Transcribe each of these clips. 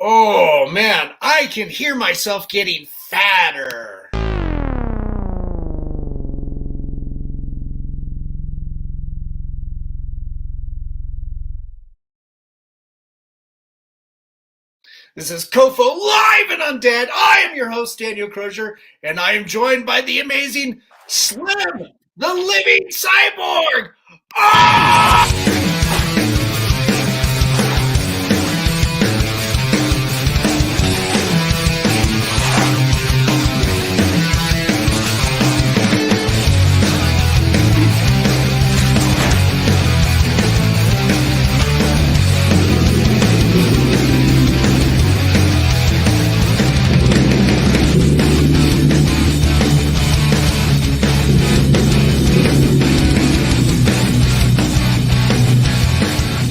Oh man, I can hear myself getting fatter. This is COFOH Live Undead. I am your host, Daniel Crosier, and I am joined by the amazing Slim the Living Cyborg. Ah!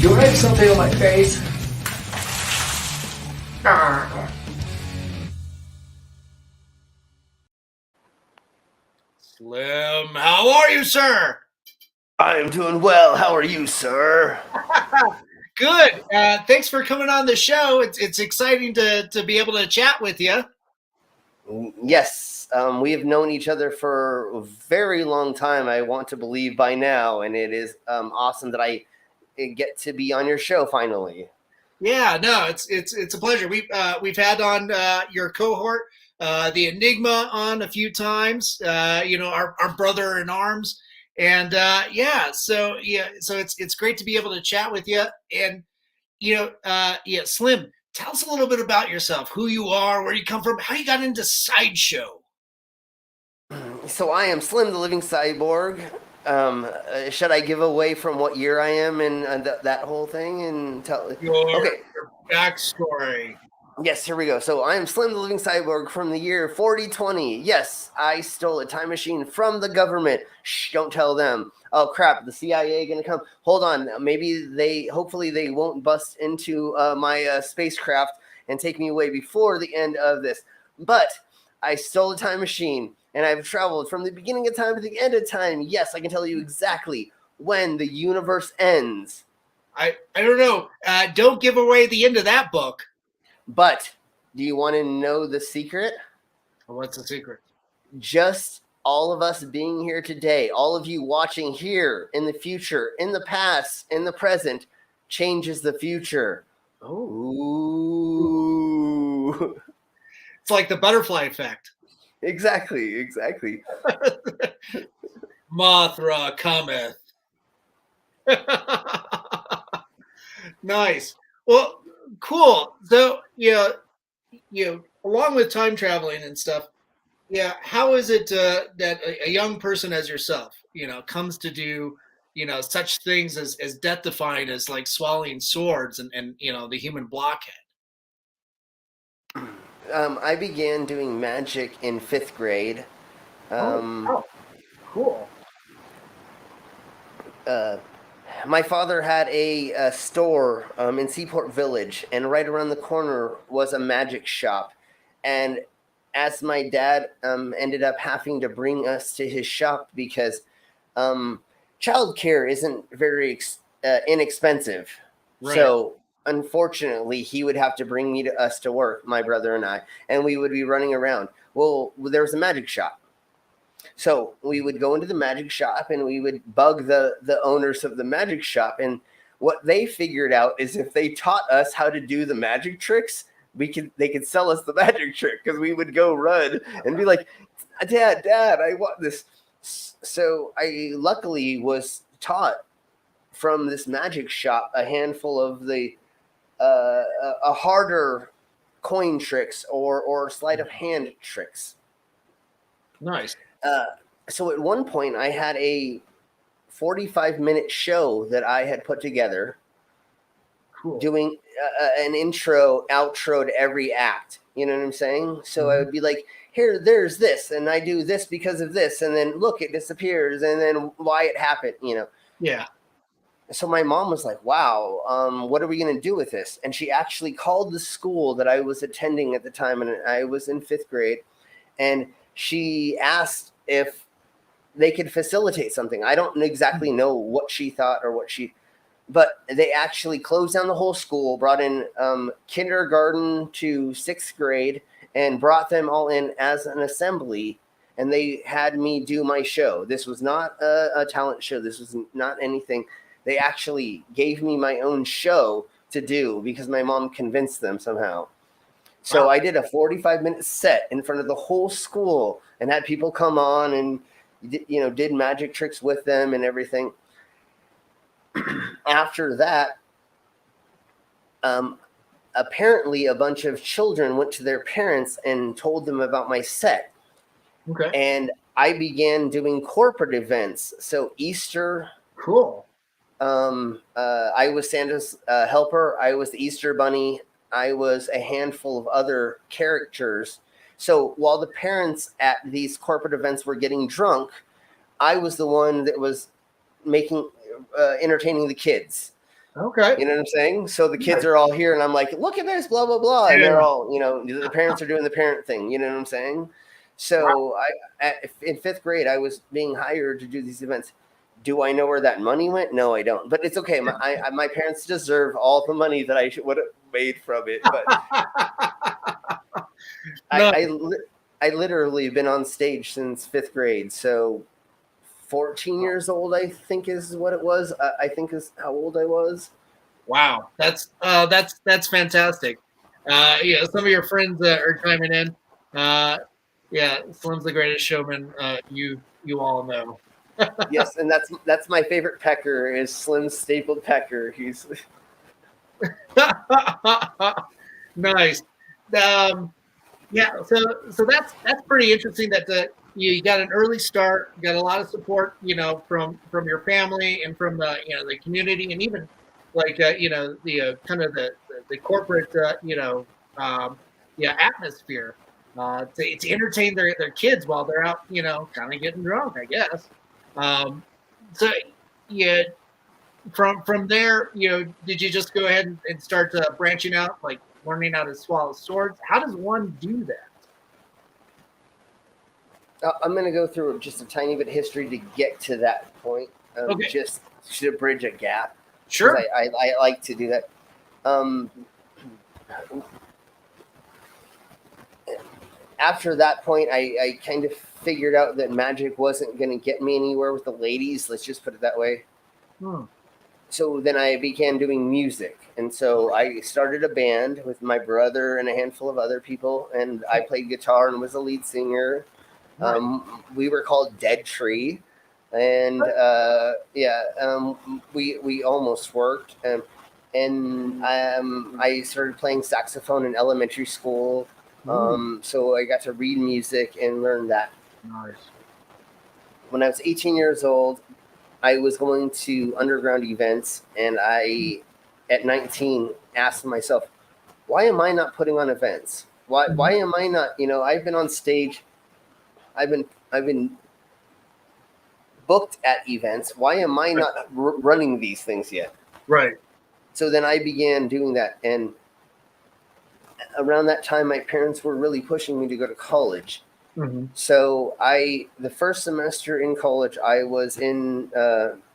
You write something on my face. Slim, how are you, sir? I am doing well. How are you, sir? Good. Thanks for coming on the show. It's exciting to be able to chat with you. Yes, we have known each other for a very long time, I want to believe by now, and it is awesome that I get to be on your show finally. Yeah, no, it's a pleasure. We've had on your cohort, the Enigma, on a few times. Our brother in arms, and so it's great to be able to chat with you. And Slim, tell us a little bit about yourself, who you are, where you come from, how you got into sideshow. So I am Slim the Living Cyborg. Should I give away from what year I am and that whole thing and tell? Your backstory. Yes, here we go. So I am Slim the Living Cyborg from the year 4020. Yes, I stole a time machine from the government. Shh, don't tell them. Oh crap, the CIA gonna come? Hold on, hopefully they won't bust into my spacecraft and take me away before the end of this. But I stole a time machine and I've traveled from the beginning of time to the end of time. Yes, I can tell you exactly when the universe ends. I don't know. Don't give away the end of that book. But do you want to know the secret? What's the secret? Just all of us being here today, all of you watching here, in the future, in the past, in the present, changes the future. Oh. Ooh. It's like the butterfly effect. Exactly. Mothra cometh. Nice. Well, cool. So, along with time traveling and stuff, how is it that a young person as yourself, comes to do, such things as death-defying as like swallowing swords and the human blockhead? I began doing magic in 5th grade. Cool. My father had a store in Seaport Village, and right around the corner was a magic shop. And as my dad ended up having to bring us to his shop because childcare isn't very inexpensive. Right. So unfortunately, he would have to bring us to work, my brother and I, and we would be running around. Well, there was a magic shop. So we would go into the magic shop and we would bug the owners of the magic shop. And what they figured out is if they taught us how to do the magic tricks, they could sell us the magic trick, because we would go run and be like, Dad, I want this. So I luckily was taught from this magic shop a handful of the a harder coin tricks or sleight of hand tricks. Nice. So at one point I had a 45-minute show that I had put together. Cool. Doing an intro, outro to every act. You know what I'm saying? So I would be like, here, there's this, and I do this because of this, and then look, it disappears, and then why it happened, Yeah. So my mom was like, wow, what are we going to do with this? And she actually called the school that I was attending at the time, and I was in 5th grade, and she asked if they could facilitate something. I don't exactly know what she thought or what she but they actually closed down the whole school, brought in kindergarten to 6th grade, and brought them all in as an assembly. And they had me do my show. This was not a talent show. This was not anything. They actually gave me my own show to do because my mom convinced them somehow. So Wow. I did a 45-minute set in front of the whole school and had people come on and, did magic tricks with them and everything. After that, apparently a bunch of children went to their parents and told them about my set. Okay. And I began doing corporate events. So Easter. Cool. I was Santa's helper. I was the Easter Bunny. I was a handful of other characters. So while the parents at these corporate events were getting drunk, I was the one that was entertaining the kids. Okay. You know what I'm saying? So the kids are all here and I'm like, look at this, blah, blah, blah. And they're all, the parents are doing the parent thing. You know what I'm saying? So in 5th grade, I was being hired to do these events. Do I know where that money went? No, I don't. But it's okay. My parents deserve all the money that I would have made from it. But I literally been on stage since 5th grade. So 14 years old, I think is what it was. I think is how old I was. Wow, that's fantastic. Some of your friends are chiming in. Slim's the greatest showman. You all know. Yes, and that's my favorite pecker is Slim's stapled pecker. He's nice. So that's pretty interesting that you got an early start, got a lot of support, from your family and from the community, and even like the kind of the corporate atmosphere to entertain their kids while they're out, kind of getting drunk, I guess. So yeah, from there, did you just go ahead and start branching out, like learning how to swallow swords? How does one do that? I'm going to go through just a tiny bit of history to get to that point, Okay. just to bridge a gap. Sure. I like to do that. After that point, I kind of figured out that magic wasn't going to get me anywhere with the ladies. Let's just put it that way. So then I began doing music. And so I started a band with my brother and a handful of other people. And I played guitar and was a lead singer. We were called Dead Tree. And we almost worked. And I started playing saxophone in elementary school. So I got to read music and learn that. Nice. When I was 18 years old, I was going to underground events, and I, at 19, asked myself, why am I not putting on events? Why am I not, I've been on stage, I've been booked at events. Why am I not running these things yet? Right. So then I began doing that, and around that time, my parents were really pushing me to go to college. So the first semester in college, I was in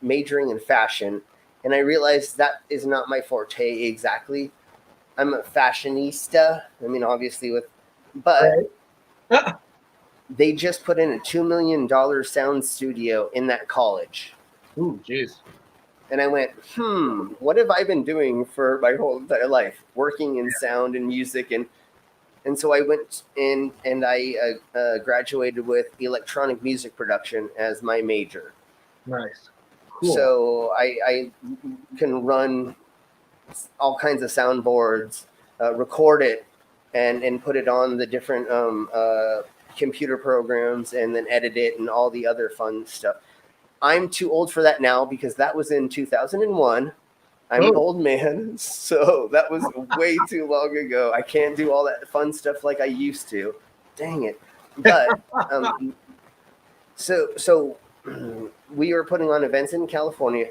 majoring in fashion, and I realized that is not my forte exactly. I'm a fashionista. I mean, obviously but they just put in a $2 million sound studio in that college. Ooh, jeez. And I went, what have I been doing for my whole entire life? Working in sound and music. And so I went in and I graduated with electronic music production as my major. Nice. Cool. So I can run all kinds of soundboards, record it, and put it on the different computer programs and then edit it and all the other fun stuff. I'm too old for that now because that was in 2001. I'm an old man, so that was way too long ago. I can't do all that fun stuff like I used to. Dang it. But so we were putting on events in California.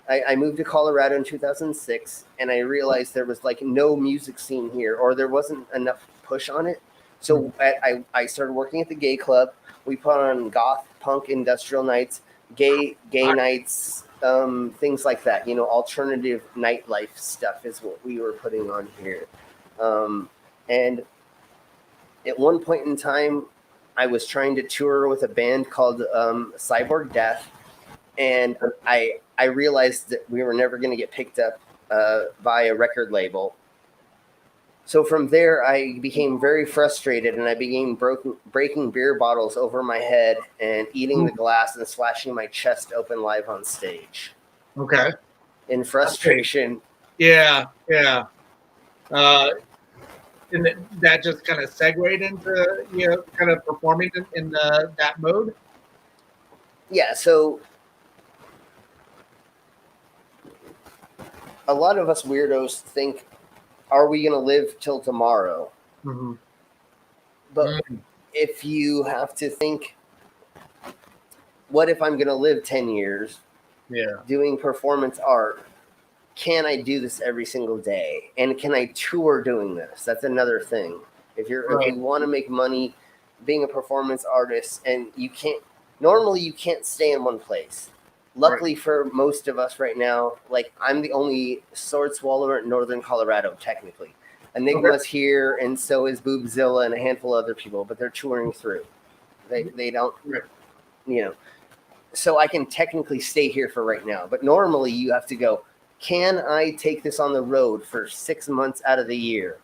I moved to Colorado in 2006, and I realized there was like no music scene here, or there wasn't enough push on it. So I started working at the gay club. We put on goth, punk, industrial nights, gay nights, things like that. Alternative nightlife stuff is what we were putting on here. And at one point in time, I was trying to tour with a band called Cyborg Death, and I realized that we were never going to get picked up by a record label. So from there, I became very frustrated, and I began breaking beer bottles over my head and eating the glass and slashing my chest open live on stage. Okay. In frustration. Yeah. And that just kind of segued into, kind of performing in that mode? Yeah, so a lot of us weirdos think, are we going to live till tomorrow? Mm-hmm. But if you have to think, what if I'm going to live 10 years doing performance art? Can I do this every single day? And can I tour doing this? That's another thing. If you want to make money being a performance artist, and you can't stay in one place. Luckily for most of us right now, like I'm the only sword swallower in Northern Colorado, technically. Enigma's here, and so is Boobzilla and a handful of other people, but they're touring through. They don't, So I can technically stay here for right now. But normally you have to go, can I take this on the road for 6 months out of the year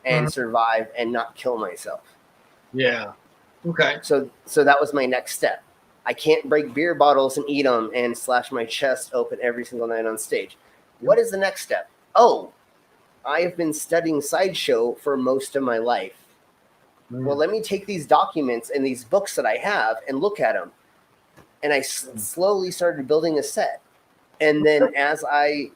and survive and not kill myself? Yeah. Okay. So that was my next step. I can't break beer bottles and eat them and slash my chest open every single night on stage. What is the next step? Oh, I have been studying sideshow for most of my life. Well, let me take these documents and these books that I have and look at them. And I slowly started building a set. And then as I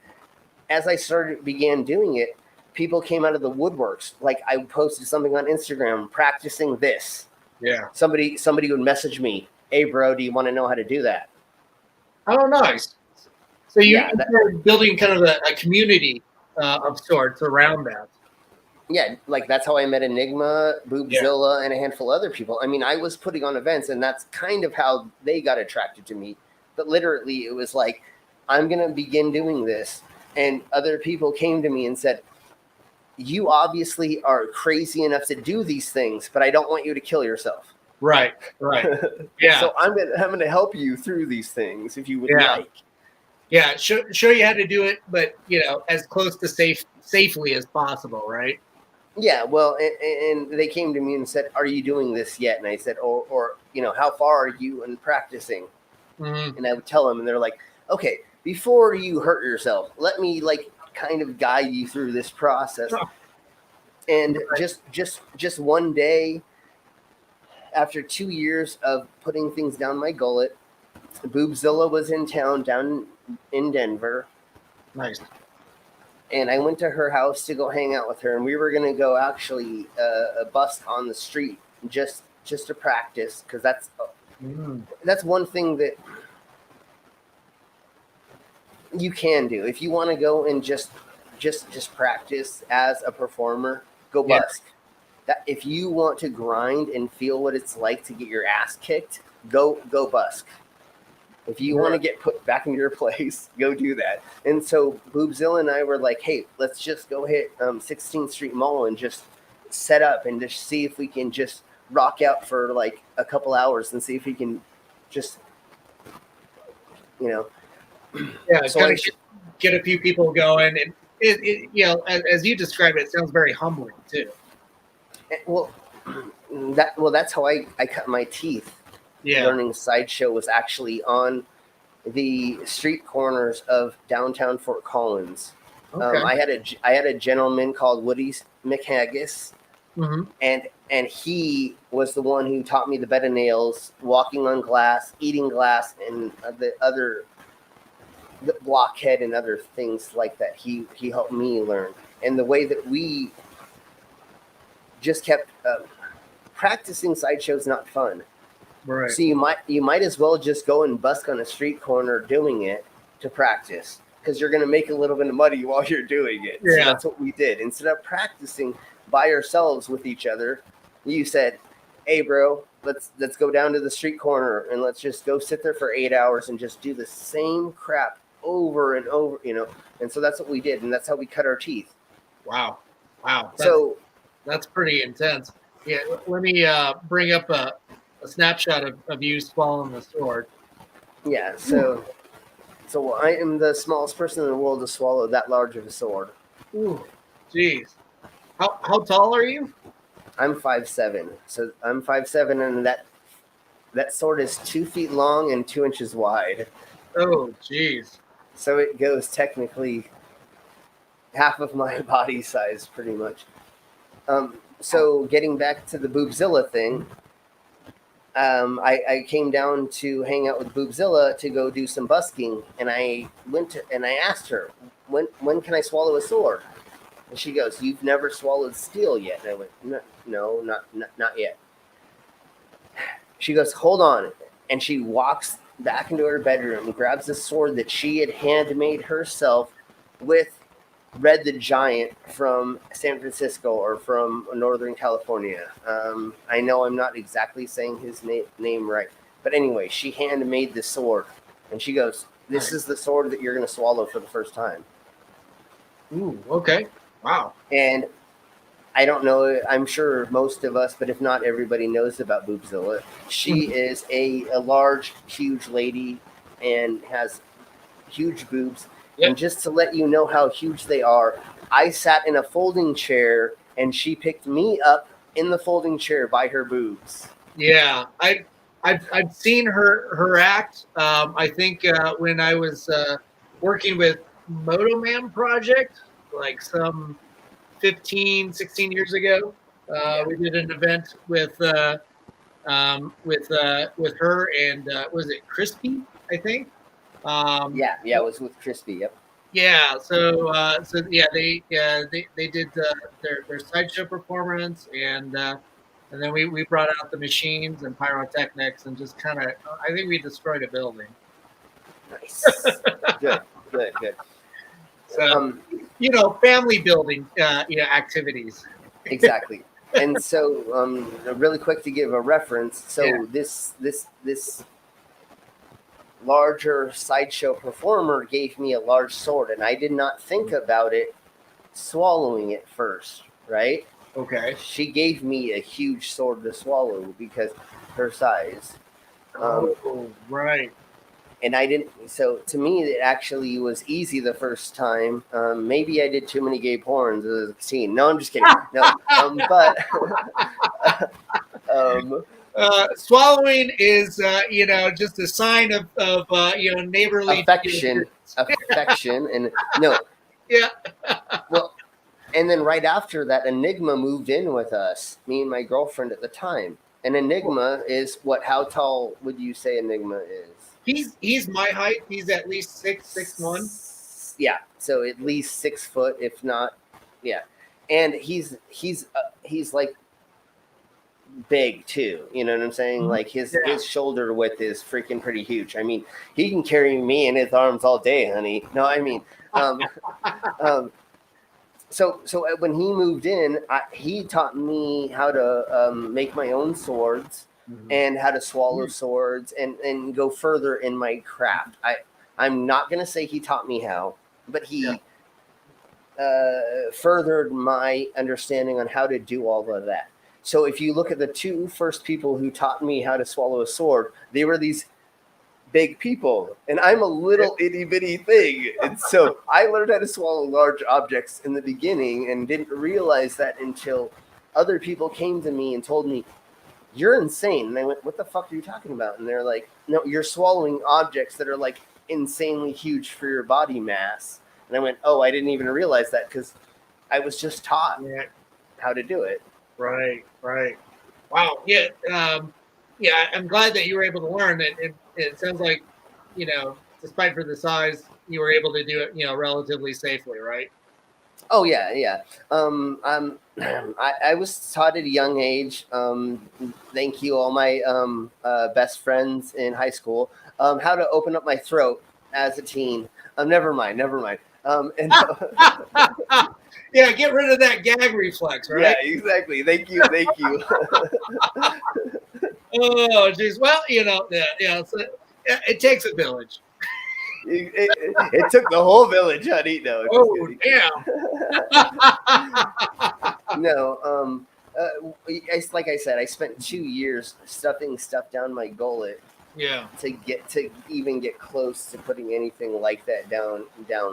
began doing it, people came out of the woodworks. Like I posted something on Instagram, practicing this. Yeah. Somebody would message me, hey, bro, do you want to know how to do that? Oh, nice. So you're building kind of a community of sorts around that. Yeah, like that's how I met Enigma, Boobzilla, and a handful of other people. I mean, I was putting on events, and that's kind of how they got attracted to me. But literally, it was like, I'm going to begin doing this. And other people came to me and said, you obviously are crazy enough to do these things, but I don't want you to kill yourself. Right. Yeah. So I'm gonna help you through these things if you would like. Yeah, show you how to do it, but as close to safely as possible, right? Yeah. Well, and they came to me and said, "Are you doing this yet?" And I said, "Or how far are you in practicing?" Mm-hmm. And I would tell them, and they're like, "Okay, before you hurt yourself, let me kind of guide you through this process." And just one day, after 2 years of putting things down my gullet, Boobzilla was in town down in Denver. Nice. And I went to her house to go hang out with her, and we were going to go actually bust on the street just to practice, because that's one thing that you can do. If you want to go and just practice as a performer, go busk. That if you want to grind and feel what it's like to get your ass kicked, go busk. If you want to get put back into your place, go do that. And so Boobzilla and I were like, hey, let's just go hit 16th Street Mall and just set up and just see if we can just rock out for like a couple hours and see if we can just, Yeah, so kind of get a few people going. And, as you describe it, it sounds very humbling too. Well, that's how I cut my teeth. Learning sideshow was actually on the street corners of downtown Fort Collins. Okay. I had a gentleman called Woody McHaggis, and he was the one who taught me the bed of nails, walking on glass, eating glass, and the blockhead and other things like that. He helped me learn, and the way that we just kept practicing sideshow is not fun. Right. So you might as well just go and busk on a street corner doing it to practice, because you're going to make a little bit of money while you're doing it. Yeah. So that's what we did. Instead of practicing by ourselves with each other, you said, hey, bro, let's go down to the street corner and let's just go sit there for 8 hours and just do the same crap over and over, and so that's what we did, and that's how we cut our teeth. Wow. That's pretty intense. Yeah, let me bring up a snapshot of you swallowing the sword. Yeah, so I am the smallest person in the world to swallow that large of a sword. Ooh, jeez. How tall are you? I'm 5'7". So I'm 5'7", and that sword is 2 feet long and 2 inches wide. Oh, jeez. So it goes technically half of my body size, pretty much. So getting back to the Boobzilla thing, I came down to hang out with Boobzilla to go do some busking, and I asked her, when can I swallow a sword? And she goes, "You've never swallowed steel yet." And I went, "No, not yet." She goes, "Hold on," and she walks back into her bedroom, grabs a sword that she had handmade herself with Red the Giant from San Francisco or from Northern California. I know I'm not exactly saying his name right, but anyway, she handmade the sword, and she goes, "This is the sword that you're going to swallow for the first time." Ooh, okay. Wow. And I don't know, I'm sure most of us, but if not everybody, knows about Boobzilla. She is a large, huge lady and has huge boobs. Yep. And just to let you know how huge they are, I sat in a folding chair and she picked me up in the folding chair by her boobs. Yeah, I've seen her act. I think when I was working with Moto Man Project, like some 15, 16 years ago, we did an event with her and was it Crispy? I think. Yeah, it was with Crispy. Yep. Yeah, so yeah, they did their sideshow performance, and then we brought out the machines and pyrotechnics and just kind of, I think we destroyed a building. Nice. Good. So family building activities. Exactly. And so really quick to give a reference. So Yeah. this larger sideshow performer gave me a large sword, and I did not think about it swallowing it first, right? Okay. She gave me a huge sword to swallow because her size. Oh, right. And I didn't. So to me, it actually was easy the first time. Maybe I did too many gay porns as a teen. No, I'm just kidding. No, but swallowing is just a sign of neighborly affection, and no. Yeah. Well, and then right after that, Enigma moved in with us, me and my girlfriend at the time. And Enigma is what? How tall would you say Enigma is? He's my height. He's at least 6'1". Yeah, so at least 6 foot, if not, yeah. And he's like big too. You know what I'm saying? Mm-hmm. Like his shoulder width is freaking pretty huge. I mean, he can carry me in his arms all day, honey. No, I mean, So when he moved in, he taught me how to make my own swords and how to swallow swords and go further in my craft. I'm not going to say he taught me how, but he furthered my understanding on how to do all of that. So if you look at the two first people who taught me how to swallow a sword, they were these big people, and I'm a little itty bitty thing, and so I learned how to swallow large objects in the beginning and didn't realize that until other people came to me and told me, "You're insane." And I went, "What the fuck are you talking about?" And they're like, "No, you're swallowing objects that are like insanely huge for your body mass." And I went, "Oh, I didn't even realize that because I was just taught how to do it." Right. Wow. Yeah. I'm glad that you were able to learn. It sounds like, despite for the size, you were able to do it, relatively safely, right? Oh yeah. I was taught at a young age. Thank you, all my best friends in high school. How to open up my throat as a teen. Never mind. Yeah, get rid of that gag reflex, right? Yeah, exactly. Thank you. Oh, geez. Well, it takes a village. It took the whole village, honey. No, just Oh, kidding. damn. No, like I said, I spent 2 years stuffing stuff down my gullet Yeah. to even get close to putting anything like that down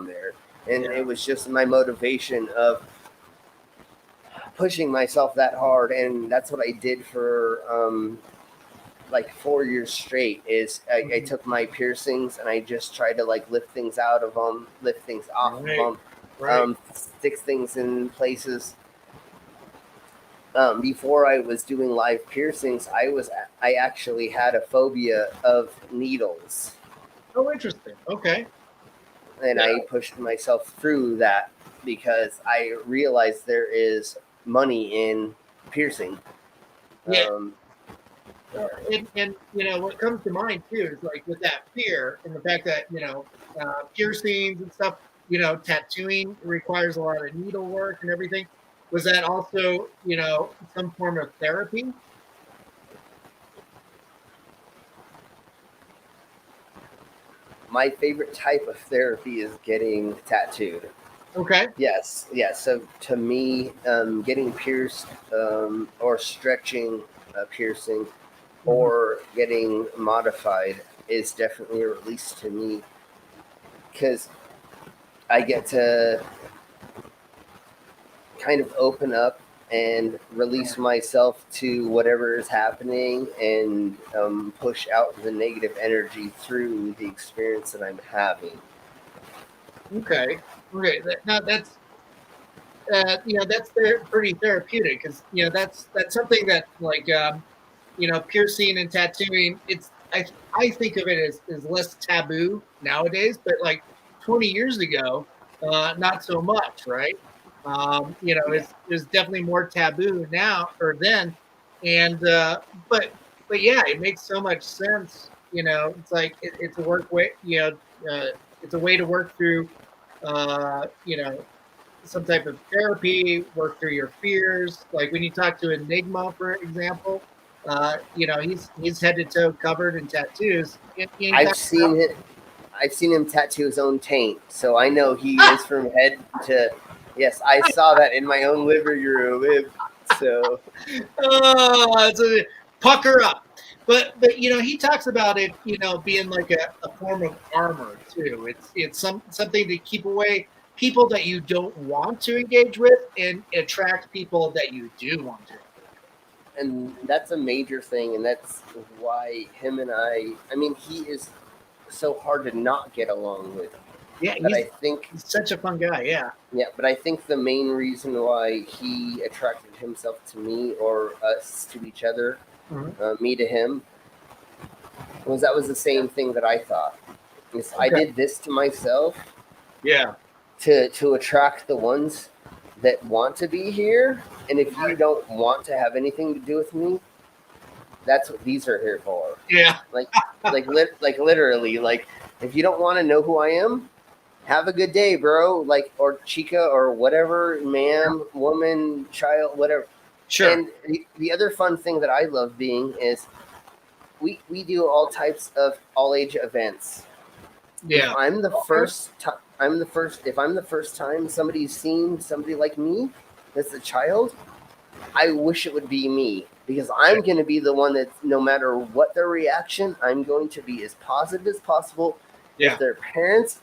there. And Yeah. it was just my motivation of pushing myself that hard, and that's what I did for like 4 years straight. Is I took my piercings and I just tried to like lift things out of them, lift things off of them, Right. stick things in places. Before I was doing live piercings, I actually had a phobia of needles, Oh, interesting. Okay. and Yeah. I pushed myself through that because I realized there is money in piercing. Yeah. And what comes to mind too is like with that fear and the fact that piercings and stuff, tattooing requires a lot of needlework and everything. Was that also some form of therapy? My favorite type of therapy is getting tattooed. Okay. Yes. So to me, getting pierced or stretching a piercing or getting modified is definitely a release to me because I get to kind of open up and release myself to whatever is happening and push out the negative energy through the experience that I'm having. Okay. Now that's pretty therapeutic because that's something that like piercing and tattooing. I think of it as less taboo nowadays, but like 20 years ago, not so much, right? It's definitely more taboo now or then, and but yeah, it makes so much sense. It's like it's a work way. It's a way to work through, uh, you know, some type of therapy, work through your fears. Like when you talk to Enigma, for example, he's head to toe covered in tattoos. I've seen it. I've seen him tattoo his own taint, so I know he is from head to. Yes, I saw that in my own living room. So, It's a pucker up. But he talks about it, being like a form of armor too. It's something to keep away people that you don't want to engage with and attract people that you do want to. and that's a major thing, and that's why him and I mean, he is so hard to not get along with. Yeah, But I think, he's such a fun guy. Yeah. but I think the main reason why he attracted himself to me or us to each other, me to him, was that was the same thing that I thought. Is I did this to myself. Yeah. To attract the ones that want to be here, and if you don't want to have anything to do with me, that's what these are here for. Yeah. Like literally, like if you don't want to know who I am, have a good day, bro. Like, or chica or whatever, ma'am, woman, child, whatever. Sure. And the other fun thing that I love being is we do all types of all age events. Yeah. If I'm the first time. If I'm the first time somebody's seen somebody like me that's a child, I wish it would be me because I'm going to be the one that no matter what their reaction, I'm going to be as positive as possible. Yeah. If their parents,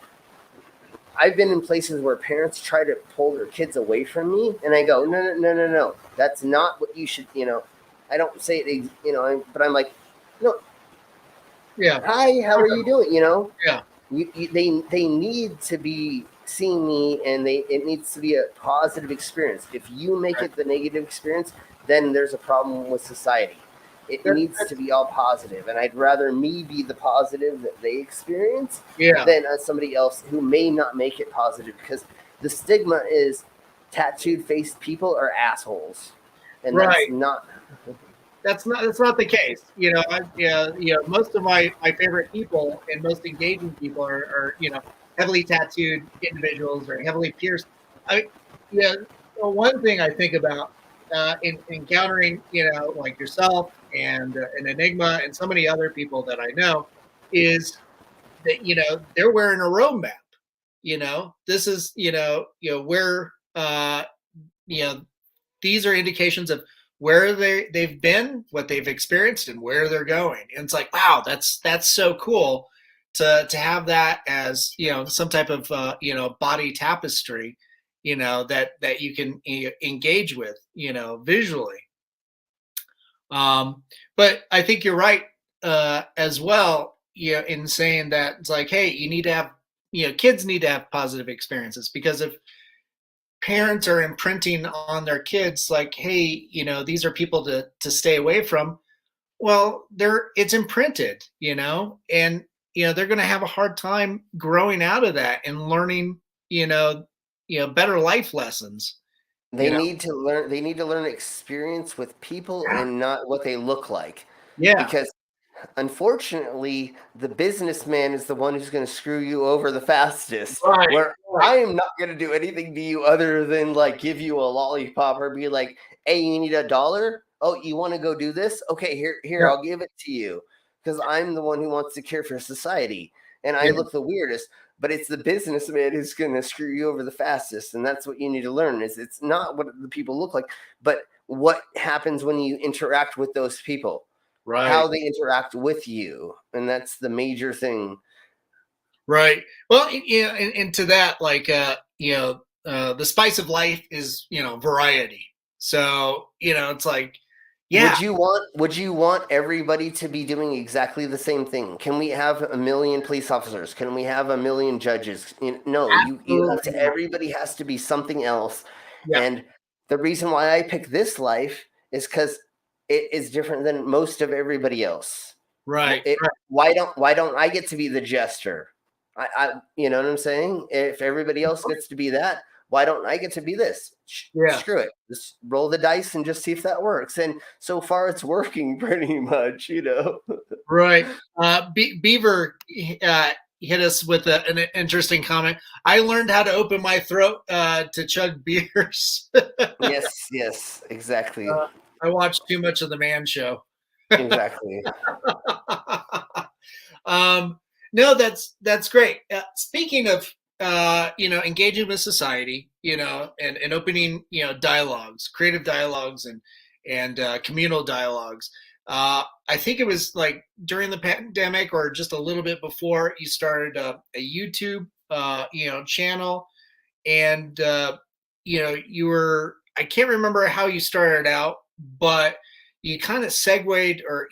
I've been in places where parents try to pull their kids away from me and I go, no. That's not what you should, I don't say it, but I'm like, no. Yeah. Hi, how are you doing? Yeah. They need to be seeing me, and it needs to be a positive experience. If you make it the negative experience, then there's a problem with society. It needs to be all positive, and I'd rather me be the positive that they experience than somebody else who may not make it positive, because the stigma is tattooed faced people are assholes, and that's not the case. Most of my favorite people and most engaging people are heavily tattooed individuals or heavily pierced. One thing I think about in encountering like yourself and an Enigma and so many other people that I know is that, they're wearing a roadmap. This is, where, these are indications of where they've been, what they've experienced, and where they're going. And it's like, wow, that's so cool to have that as, some type of, body tapestry, that you can engage with, visually. But I think you're right, as well, in saying that it's like, hey, you need to have, kids need to have positive experiences, because if parents are imprinting on their kids, like, hey, these are people to stay away from, well, it's imprinted, and, they're going to have a hard time growing out of that and learning, better life lessons, They need to learn. They need to learn experience with people and not what they look like. Yeah. Because unfortunately, the businessman is the one who's going to screw you over the fastest. Right. Where I am not going to do anything to you other than like give you a lollipop or be like, "Hey, you need $1? Oh, you want to go do this? Okay, here, Yeah. I'll give it to you." Because I'm the one who wants to care for society, and I Yeah. look the weirdest. But it's the businessman who's going to screw you over the fastest, and that's what you need to learn. Is it's not what the people look like, but what happens when you interact with those people. Right. How they interact with you, and that's the major thing. Right. Well, and to that, like, the spice of life is, variety. So, it's like, yeah. Would you want everybody to be doing exactly the same thing? Can we have 1 million police officers? Can we have 1 million judges? No, you have to, everybody has to be something else. Yeah. And the reason why I pick this life is because it is different than most of everybody else. Right. Why don't I get to be the jester? I you know what I'm saying? If everybody else gets to be that, why don't I get to be this? Yeah. Screw it. Just roll the dice and just see if that works. And so far it's working pretty much, Right. Beaver hit us with an interesting comment. I learned how to open my throat to chug beers. Yes, exactly. I watched too much of the Man Show. Exactly. No, that's great. Speaking of engaging with society, and opening, dialogues, creative dialogues, and communal dialogues. I think it was like during the pandemic or just a little bit before, you started a YouTube channel, and you were, I can't remember how you started out, but you kind of segued, or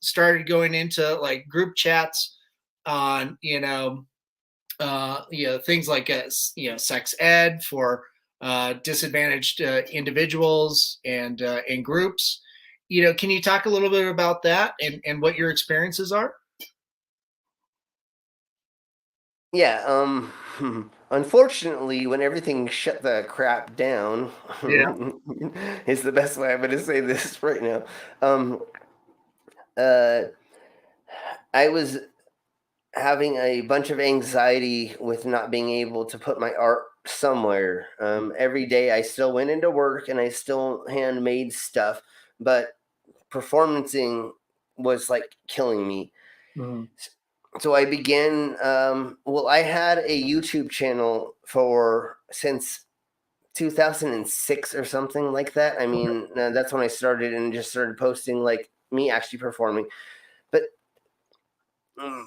started going into like group chats on things like sex ed for disadvantaged individuals and groups. Can you talk a little bit about that and what your experiences are? Yeah, unfortunately, when everything shut the crap down, Yeah. is the best way I'm going to say this right now. Uh, I was having a bunch of anxiety with not being able to put my art somewhere. Every day I still went into work and I still handmade stuff, but performancing was like killing me. Mhm. So I began, I had a YouTube channel since 2006 or something like that. I mean, that's when I started and just started posting like me actually performing. But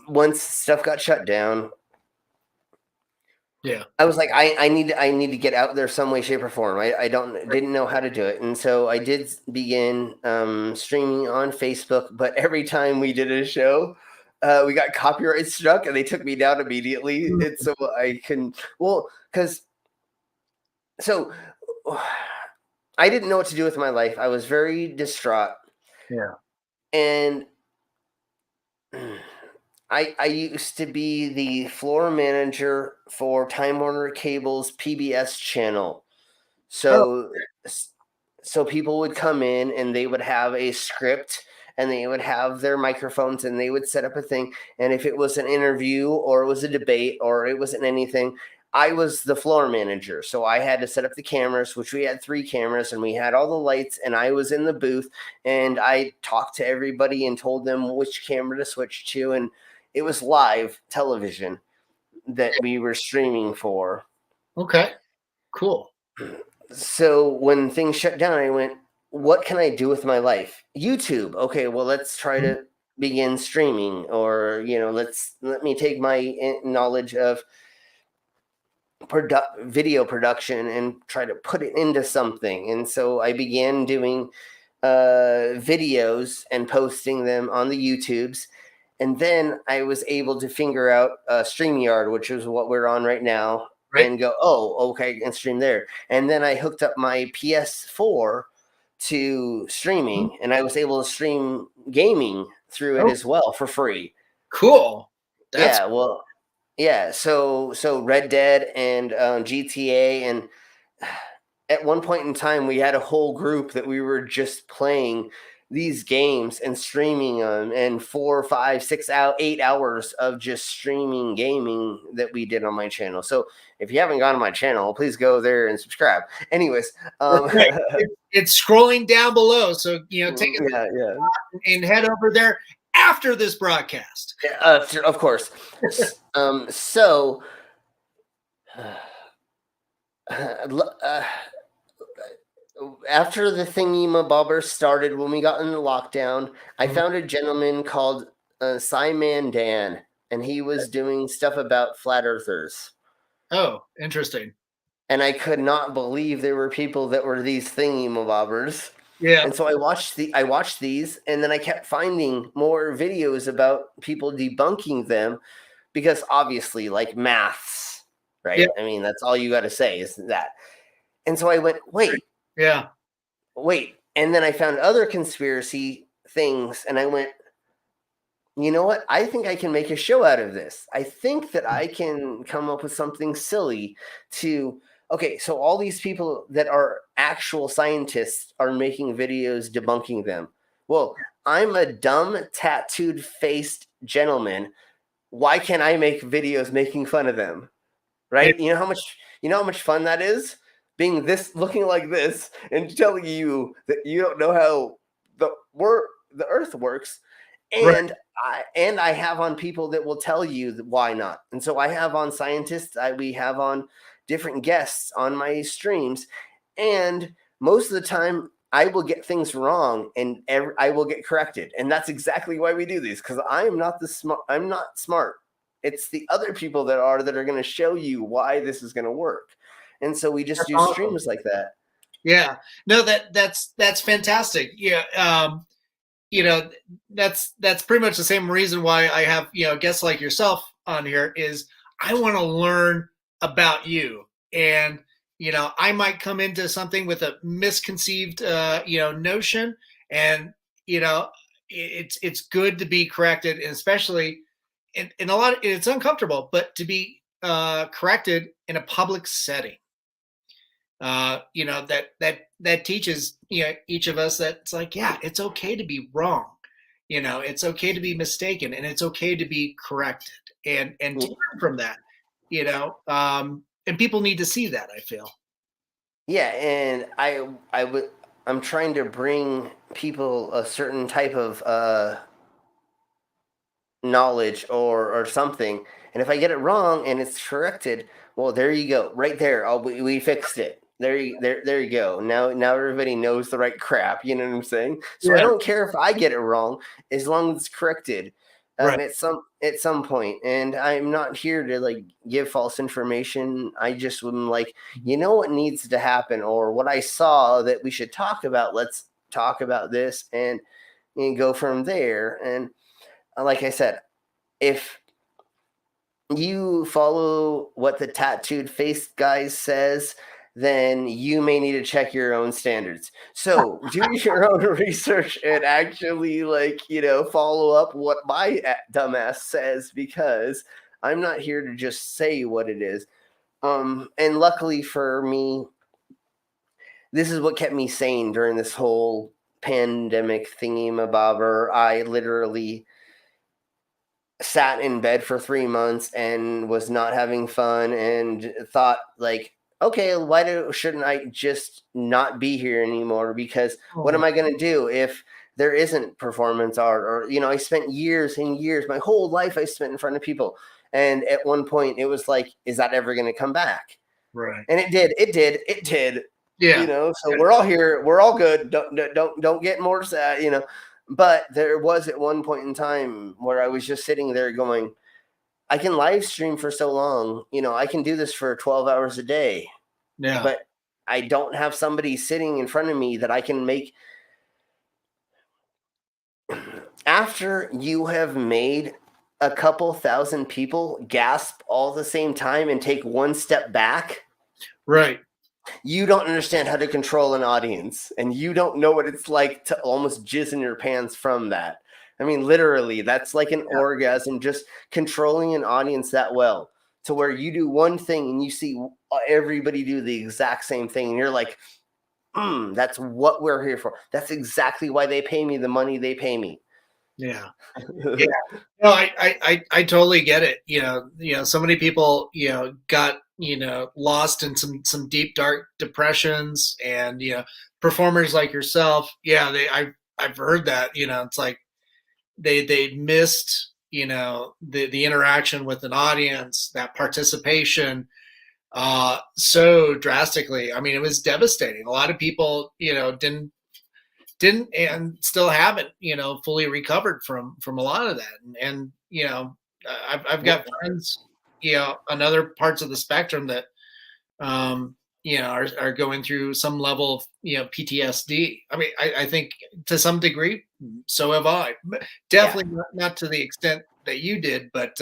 once stuff got shut down, Yeah. I was like, I need to get out there some way, shape, or form. I didn't know how to do it, and so I did begin streaming on Facebook. But every time we did a show, we got copyright struck, and they took me down immediately. And so I can I didn't know what to do with my life. I was very distraught. Yeah. And I used to be the floor manager for Time Warner Cable's PBS channel. So people would come in and they would have a script and they would have their microphones and they would set up a thing. And if it was an interview or it was a debate or it wasn't anything, I was the floor manager. So I had to set up the cameras, which we had 3 cameras, and we had all the lights, and I was in the booth and I talked to everybody and told them which camera to switch to. And It was live television that we were streaming for. Okay. Cool. So when things shut down, I went, what can I do with my life? YouTube. Okay, well, let's try to begin streaming, or, let me take my knowledge of video production and try to put it into something. And so I began doing videos and posting them on the YouTubes. And then I was able to figure out StreamYard, which is what we're on right now, and go, oh, okay, and stream there. And then I hooked up my PS4 to streaming, and I was able to stream gaming through it as well for free. Cool. So Red Dead and GTA, and at one point in time, we had a whole group that we were just playing these games and streaming them, and 4, 5, 6 out 8 hours of just streaming gaming that we did on my channel. So if you haven't gone to my channel, please go there and subscribe. Anyways, it's scrolling down below, so take it and head over there after this broadcast. Of course. After the thingy-mabobber started, when we got into lockdown, I found a gentleman called Simon Dan, and he was doing stuff about flat earthers. Oh, interesting. And I could not believe there were people that were these thingy-mabobbers. Yeah. And so I watched these, and then I kept finding more videos about people debunking them, because obviously, like maths, right? Yeah. I mean, that's all you got to say is that. And so I went, wait. And then I found other conspiracy things, and I went, you know what? I think I can make a show out of this. I think that I can come up with something silly okay, so all these people that are actual scientists are making videos debunking them. Well, I'm a dumb, tattooed-faced gentleman. Why can't I make videos making fun of them? Right? You know how much fun that is? Being looking like this and telling you that you don't know how the earth works. And I have on people that will tell you why not. And so I have on scientists, we have on different guests on my streams, and most of the time I will get things wrong, and I will get corrected. And that's exactly why we do these, because I'm not smart. It's the other people that are going to show you why this is going to work. And so we just do streams like that. Yeah, no, that's fantastic. Yeah. That's pretty much the same reason why I have, guests like yourself on here, is I want to learn about you. And, I might come into something with a misconceived, notion, and, it's good to be corrected, and especially in a lot of, it's uncomfortable, but to be corrected in a public setting. That teaches, each of us that it's like, yeah, it's okay to be wrong. It's okay to be mistaken, and it's okay to be corrected, and to learn from that, and people need to see that, I feel. Yeah. And I'm trying to bring people a certain type of knowledge or something. And if I get it wrong and it's corrected, well, there you go. Right there. We fixed it. There you go. Now everybody knows the right crap. You know what I'm saying? So I don't care if I get it wrong, as long as it's corrected at some point. And I'm not here to give false information. I just am what needs to happen, or what I saw that we should talk about. Let's talk about this and go from there. And like I said, if you follow what the tattooed face guy says, then you may need to check your own standards. So do your own research and actually follow up what my dumbass says, because I'm not here to just say what it is. And luckily for me, this is what kept me sane during this whole pandemic thingy-mabobber. I literally sat in bed for 3 months and was not having fun, and thought okay, why shouldn't I just not be here anymore? Because what am I going to do if there isn't performance art, or, you know, I spent years and years, my whole life I spent in front of people. And at one point it was like, is that ever going to come back? Right. And it did. Yeah. You know, so we're all here. We're all good. Don't get more sad, you know. But there was at one point in time where I was just sitting there going, I can live stream for so long. You know, I can do this for 12 hours a day. Yeah. But I don't have somebody sitting in front of me that I can make. After you have made a couple thousand people gasp all at the same time and take one step back, right, you don't understand how to control an audience, and you don't know what it's like to almost jizz in your pants from that. I mean, literally, that's like an orgasm, just controlling an audience that well, to where you do one thing and you see everybody do the exact same thing, and you're like, that's what we're here for. That's exactly why they pay me the money they pay me. Yeah. Yeah. No, I totally get it. You know, so many people, you know, got, you know, lost in some deep, dark depressions, and, you know, performers like yourself. Yeah. I've heard that, you know, it's like they missed, you know, the interaction with an audience, that participation, so drastically. I mean, it was devastating. A lot of people, you know, didn't and still haven't, you know, fully recovered from a lot of that. And you know, I've got friends, you know, on other parts of the spectrum that you know, are going through some level of, you know, PTSD. I mean, I think to some degree, so have I. Definitely not to the extent that you did, but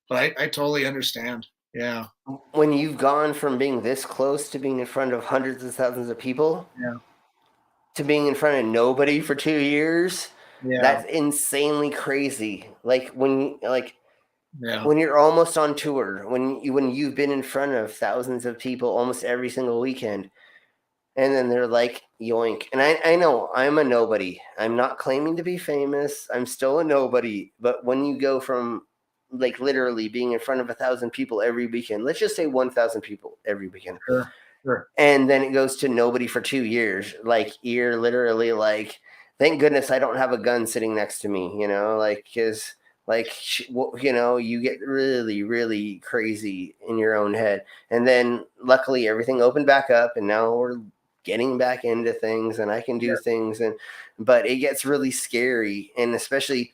I totally understand. Yeah. When you've gone from being this close to being in front of hundreds of thousands of people, Yeah. to being in front of nobody for 2 years, Yeah. that's insanely crazy. Like when Yeah. when you're almost on tour, when you've been in front of thousands of people almost every single weekend, and then they're like, yoink. And I know I'm a nobody. I'm not claiming to be famous. I'm still a nobody. But when you go from like literally being in front of 1,000 people every weekend, let's just say 1,000 people every weekend. Sure. Sure. And then it goes to nobody for 2 years. Like, you're literally like, thank goodness I don't have a gun sitting next to me, you know, like, because, like, you know, you get really, really crazy in your own head. And then luckily everything opened back up, and now we're getting back into things, and I can do things. But it gets really scary. And especially,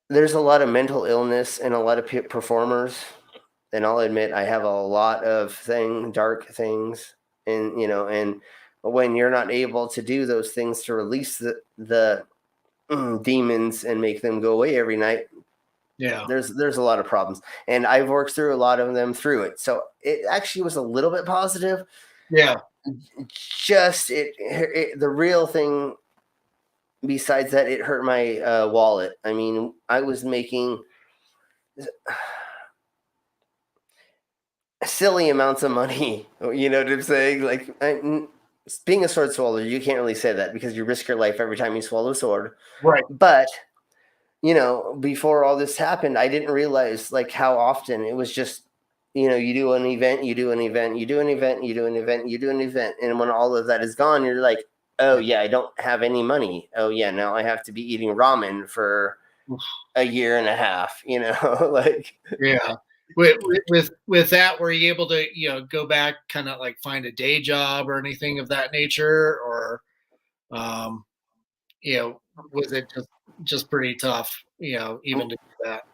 there's a lot of mental illness and a lot of performers. And I'll admit I have a lot of dark things, and, you know, and when you're not able to do those things to release the demons and make them go away every night, there's a lot of problems, and I've worked through a lot of them through it. So it actually was a little bit positive. Yeah. Just the real thing, besides that, it hurt my wallet. I mean, I was making silly amounts of money, you know what I'm saying? Like, being a sword swallower, you can't really say that, because you risk your life every time you swallow a sword. Right. But, you know, before all this happened, I didn't realize like how often it was just, you know, you do an event, you do an event, you do an event, you do an event, you do an event. And when all of that is gone, you're like, oh yeah, I don't have any money. Oh yeah, now I have to be eating ramen for a year and a half, you know, like. Yeah. With that, were you able to, you know, go back, kind of like find a day job or anything of that nature, or, you know, was it just pretty tough, you know, even to do that?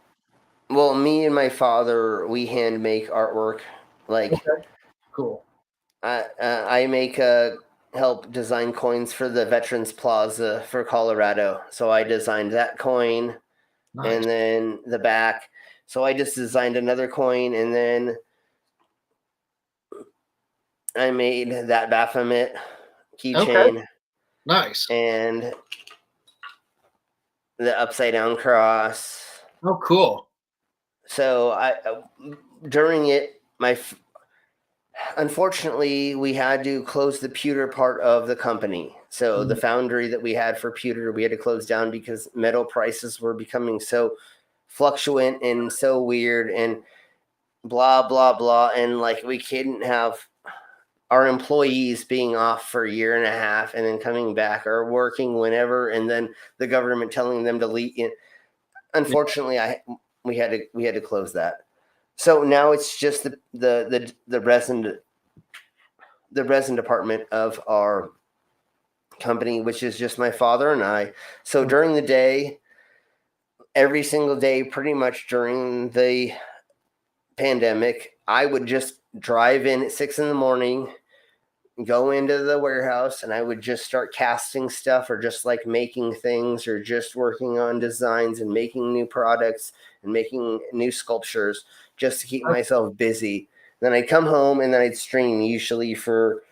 Well, me and my father, we hand make artwork. Like, Okay. Cool. I make help design coins for the Veterans Plaza for Colorado. So I designed that coin. Nice. And then the back. So I just designed another coin, and then I made that Baphomet keychain. Okay. Nice. And the upside down cross. Oh, cool. So during it, unfortunately, we had to close the pewter part of the company. So the foundry that we had for pewter, we had to close down because metal prices were becoming so fluctuant and so weird and blah, blah, blah. And like, we couldn't have our employees being off for a year and a half and then coming back or working whenever, and then the government telling them to leave. Unfortunately, we had to close that. So now it's just the resin department of our company, which is just my father and I. So during the day, every single day, pretty much during the pandemic, I would just drive in at 6 a.m, go into the warehouse, and I would just start casting stuff, or just like making things, or just working on designs and making new products and making new sculptures, just to keep myself busy. Then I'd come home and then I'd stream, usually for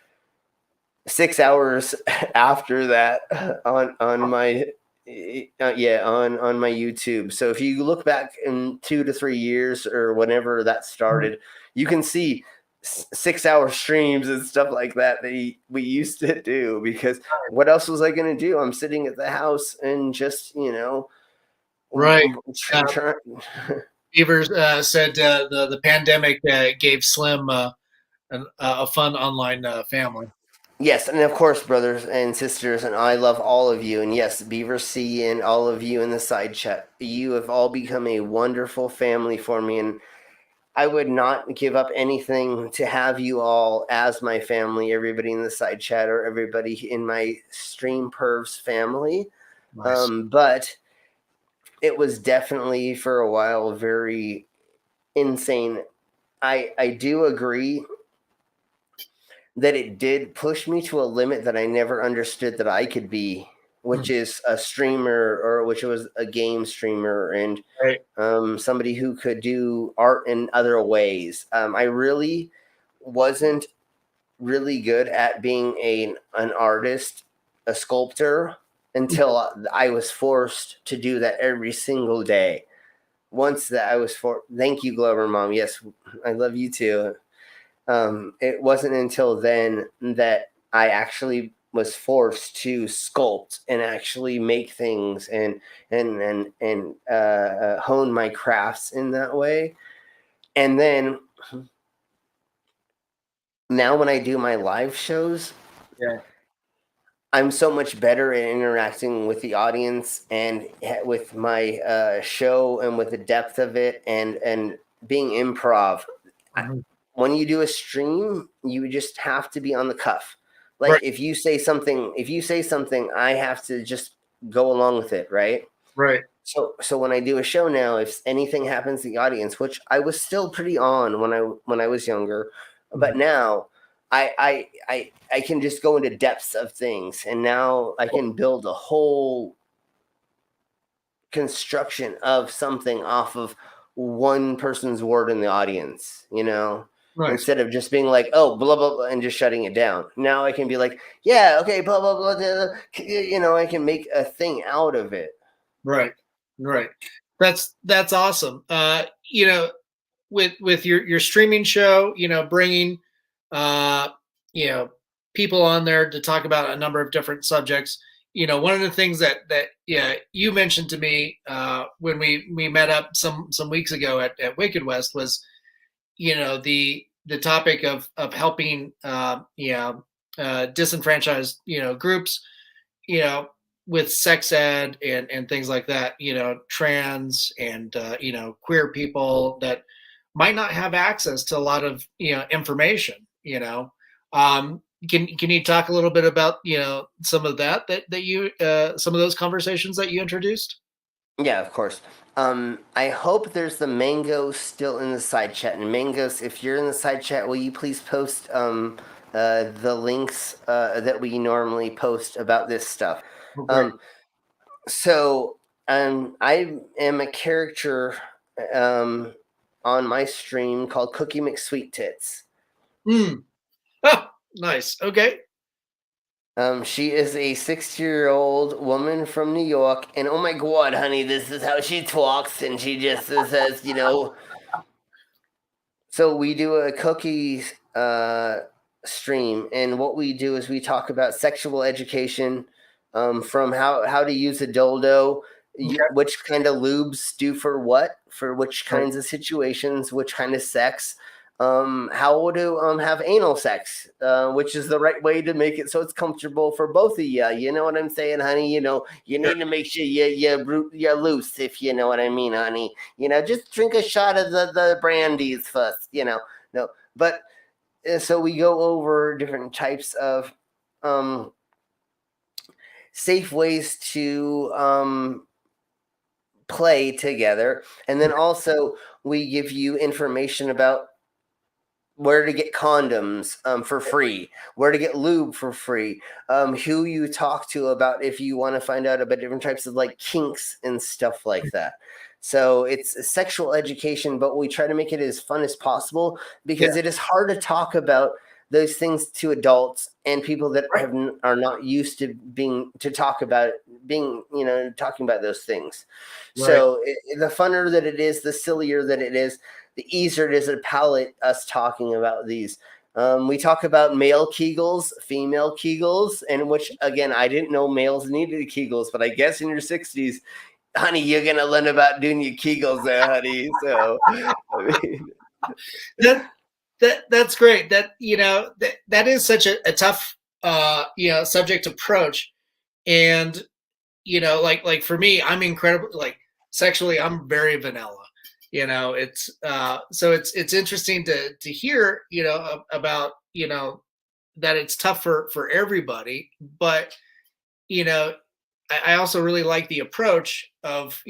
6 hours after that on my on my YouTube. So if you look back in 2 to 3 years or whenever that started, you can see 6-hour streams and stuff like that we used to do, because what else was I going to do? I'm sitting at the house and just, Right. trying. Beaver said the pandemic gave Slim a fun online family. Yes, and of course, brothers and sisters, and I love all of you. And yes, Beaver C and all of you in the side chat, you have all become a wonderful family for me, and I would not give up anything to have you all as my family, everybody in the side chat, or everybody in my Stream Pervs family. Nice. But it was definitely for a while very insane. I do agree that it did push me to a limit that I never understood that I could be, which is a streamer, or which was a game streamer, and somebody who could do art in other ways. I really wasn't really good at being an artist, a sculptor, until I was forced to do that every single day. Once that I was thank you, Glover Mom. Yes, I love you too. It wasn't until then that I actually was forced to sculpt and actually make things and hone my crafts in that way. And then now when I do my live shows, I'm so much better at interacting with the audience and with my show, and with the depth of it, and being improv. When you do a stream, you just have to be on the cuff. Like if you say something, I have to just go along with it, right? Right. So when I do a show now, if anything happens to the audience, which I was still pretty on when I was younger, but now I can just go into depths of things, and now I can build a whole construction of something off of one person's word in the audience, Right. Instead of just being like, oh, blah, blah, blah, and just shutting it down. Now I can be like, yeah, okay, blah, blah, blah, blah. I can make a thing out of it. Right. That's awesome. With your streaming show, bringing, people on there to talk about a number of different subjects. One of the things that you mentioned to me when we met up some weeks ago at Wicked West was, the topic of helping disenfranchised groups with sex ed and things like that, trans and queer people that might not have access to a lot of information. Can you talk a little bit about some of that you some of those conversations that you introduced? Yeah, of course. I hope there's the Mango still in the side chat. And Mangos, if you're in the side chat, will you please post the links that we normally post about this stuff? Okay. I am a character on my stream called Cookie McSweet Tits. Oh, nice. Okay. She is a 60-year-old woman from New York, and oh my God, honey, this is how she talks, and she just says, So we do a cookies stream, and what we do is we talk about sexual education, from how to use a dildo, which kind of lubes do for what, for which kinds of situations, which kind of sex. how to have anal sex, which is the right way to make it so it's comfortable for both of you. You know what I'm saying, honey? You know, you need to make sure you're loose, if you know what I mean, honey. You know, just drink a shot of the brandies first, you know. No, but so we go over different types of safe ways to play together. And then also we give you information about where to get condoms for free, where to get lube for free, who you talk to about if you want to find out about different types of like kinks and stuff like that. So it's sexual education, but we try to make it as fun as possible because it is hard to talk about those things to adults and people that are not used to talking about those things. Right. So the funner that it is, the sillier that it is, the easier it is to palate us talking about these. We talk about male Kegels, female Kegels, and which, again, I didn't know males needed Kegels, but I guess in your 60s, honey, you're going to learn about doing your Kegels there, honey. So, I mean. That's great. That, that is such a tough, subject approach. And, like for me, I'm incredibly, like sexually, I'm very vanilla. It's so it's interesting to hear about that it's tough for everybody, but I also really like the approach of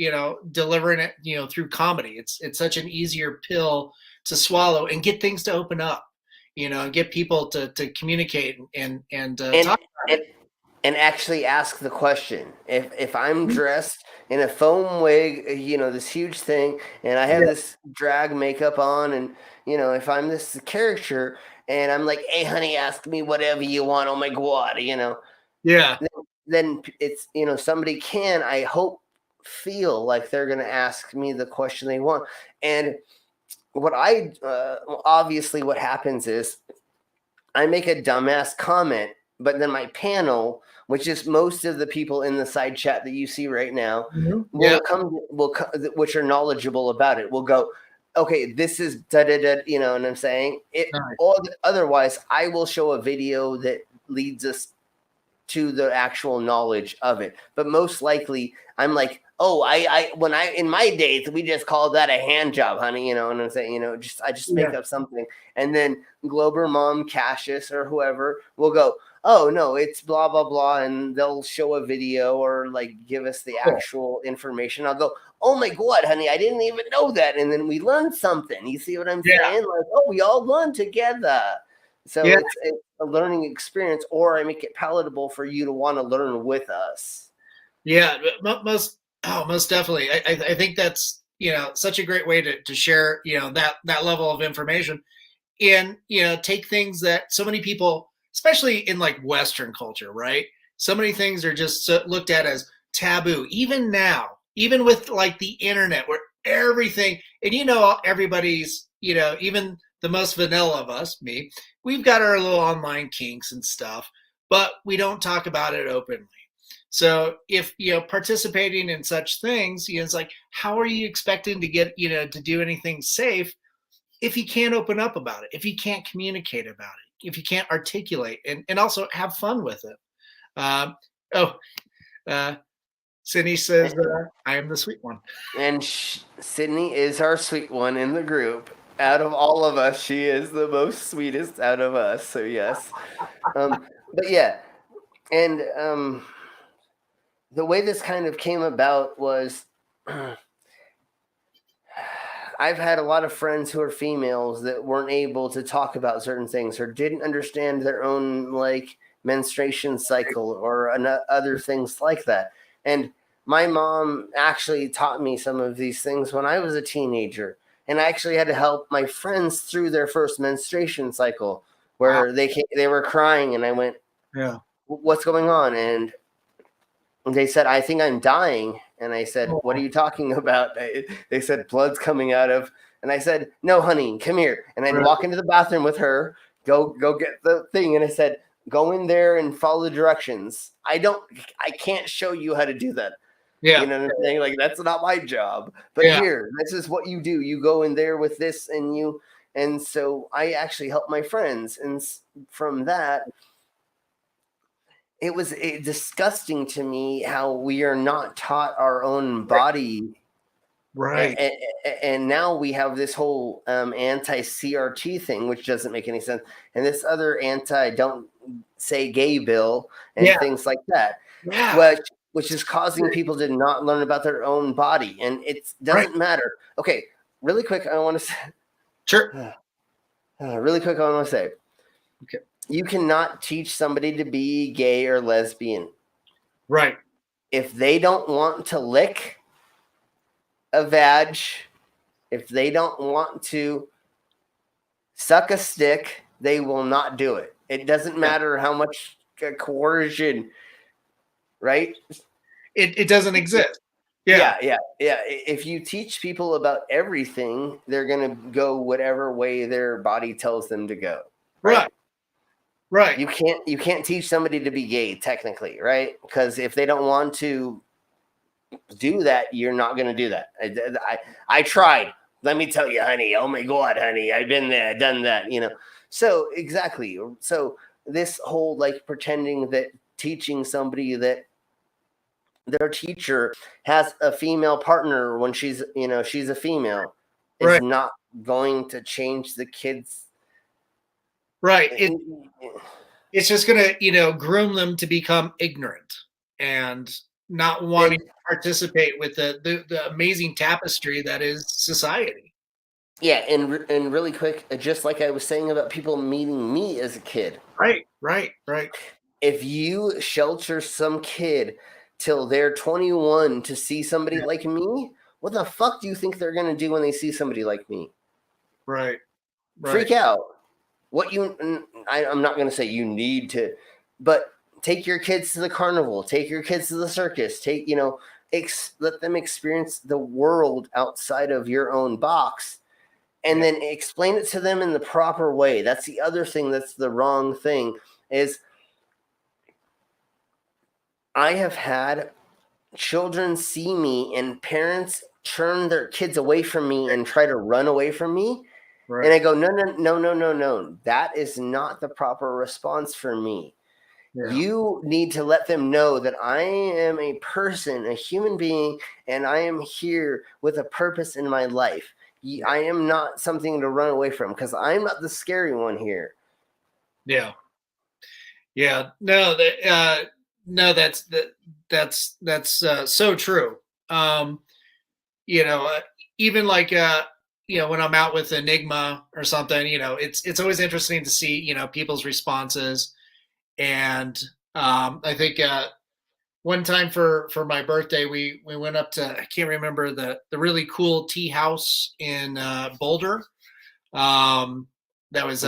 delivering it through comedy. It's such an easier pill to swallow and get things to open up, and get people to communicate and talk about it. And actually ask the question. If I'm dressed in a foam wig, this huge thing, and I have this drag makeup on, and if I'm this character, and I'm like, hey, honey, ask me whatever you want. Oh my God, Then it's somebody can, I hope, feel like they're gonna ask me the question they want. And what obviously what happens is I make a dumbass comment, but then my panel, which is most of the people in the side chat that you see right now, will come, which are knowledgeable about it, will go, okay, this is da-da-da, and I'm saying it. Or otherwise, I will show a video that leads us to the actual knowledge of it. But most likely, I'm like, oh, in my days, we just called that a hand job, honey, and I'm saying, I just make up something. And then Glober Mom, Cassius, or whoever will go, oh, no, it's blah, blah, blah. And they'll show a video or like give us the actual information. I'll go, oh my God, honey, I didn't even know that. And then we learned something. You see what I'm saying? Like, oh, we all learned together. So it's a learning experience, or I make it palatable for you to want to learn with us. Yeah, most definitely. I think that's such a great way to share that level of information, and take things that so many people, especially in like Western culture, right? So many things are just looked at as taboo, even now, even with like the internet, where everything, and everybody's even the most vanilla of us, me, we've got our little online kinks and stuff, but we don't talk about it openly. So if participating in such things, it's like, how are you expecting to get to do anything safe if you can't open up about it, if you can't communicate about it, if you can't articulate and also have fun with it? Sydney says, I am the sweet one. And Sydney is our sweet one in the group. Out of all of us, she is the most sweetest out of us. So yes. But yeah. And the way this kind of came about was I've had a lot of friends who are females that weren't able to talk about certain things or didn't understand their own like menstruation cycle or other things like that. And my mom actually taught me some of these things when I was a teenager. And I actually had to help my friends through their first menstruation cycle where they were crying. And I went, what's going on? And they said, I think I'm dying. And I said, what are you talking about? They said, blood's coming out of. And I said, no, honey, come here. And I'd walk into the bathroom with her, go get the thing. And I said, go in there and follow the directions. I can't show you how to do that. Yeah. You know what I'm saying? Like, that's not my job. But here, this is what you do. You go in there with this and you And so I actually helped my friends. And from that, it was disgusting to me how we are not taught our own body. Right. And now we have this whole anti-CRT thing, which doesn't make any sense. And this other don't say gay bill and things like that, which is causing people to not learn about their own body. And it doesn't matter. Okay, really quick, I want to say. Sure. Really quick, I want to say. Okay. You cannot teach somebody to be gay or lesbian. Right. If they don't want to lick a vag, if they don't want to suck a stick, they will not do it. It doesn't matter how much coercion, right? It doesn't exist. Yeah. If you teach people about everything, they're going to go whatever way their body tells them to go. Right. You can't teach somebody to be gay technically, right? Because if they don't want to do that, you're not going to do that. I tried. Let me tell you, honey. Oh my God, honey, I've been there, done that. So exactly. So this whole like pretending that teaching somebody that their teacher has a female partner when she's a female is not going to change the kids. Right. It's just going to, groom them to become ignorant and not wanting to participate with the amazing tapestry that is society. Yeah, and really quick, just like I was saying about people meeting me as a kid. Right. If you shelter some kid till they're 21 to see somebody like me, what the fuck do you think they're going to do when they see somebody like me? Right. Freak out. I'm not going to say you need to, but take your kids to the carnival, take your kids to the circus, let them experience the world outside of your own box, and then explain it to them in the proper way. That's the other thing that's the wrong thing is I have had children see me and parents turn their kids away from me and try to run away from me. Right. And I go, no. That is not the proper response for me. Yeah. You need to let them know that I am a person, a human being, and I am here with a purpose in my life. I am not something to run away from because I'm not the scary one here. Yeah. No, that's so true. Even like when I'm out with Enigma or something, it's always interesting to see people's responses. And I think one time for my birthday, we went up to, I can't remember the really cool tea house in Boulder. That was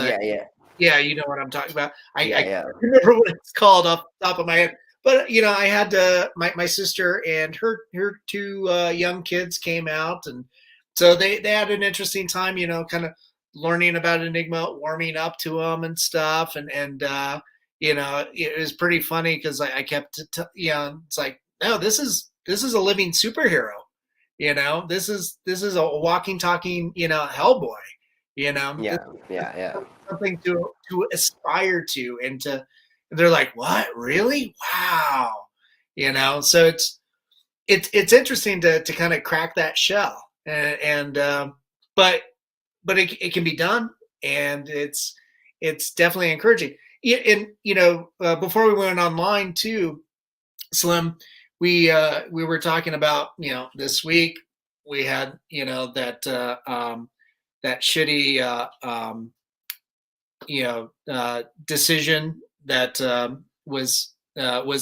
yeah, you know what I'm talking about. I can't remember what it's called off the top of my head. But I had my sister and her two young kids came out, and so they had an interesting time, kind of learning about Enigma, warming up to them and stuff, and it was pretty funny because I kept it's like, no, this is a living superhero, this is a walking, talking, Hellboy, Yeah. Something to aspire to, and they're like, what, really? Wow. So it's interesting to kind of crack that shell, but it can be done, and it's definitely encouraging. And before we went online too, Slim, we were talking about this week we had that shitty decision that was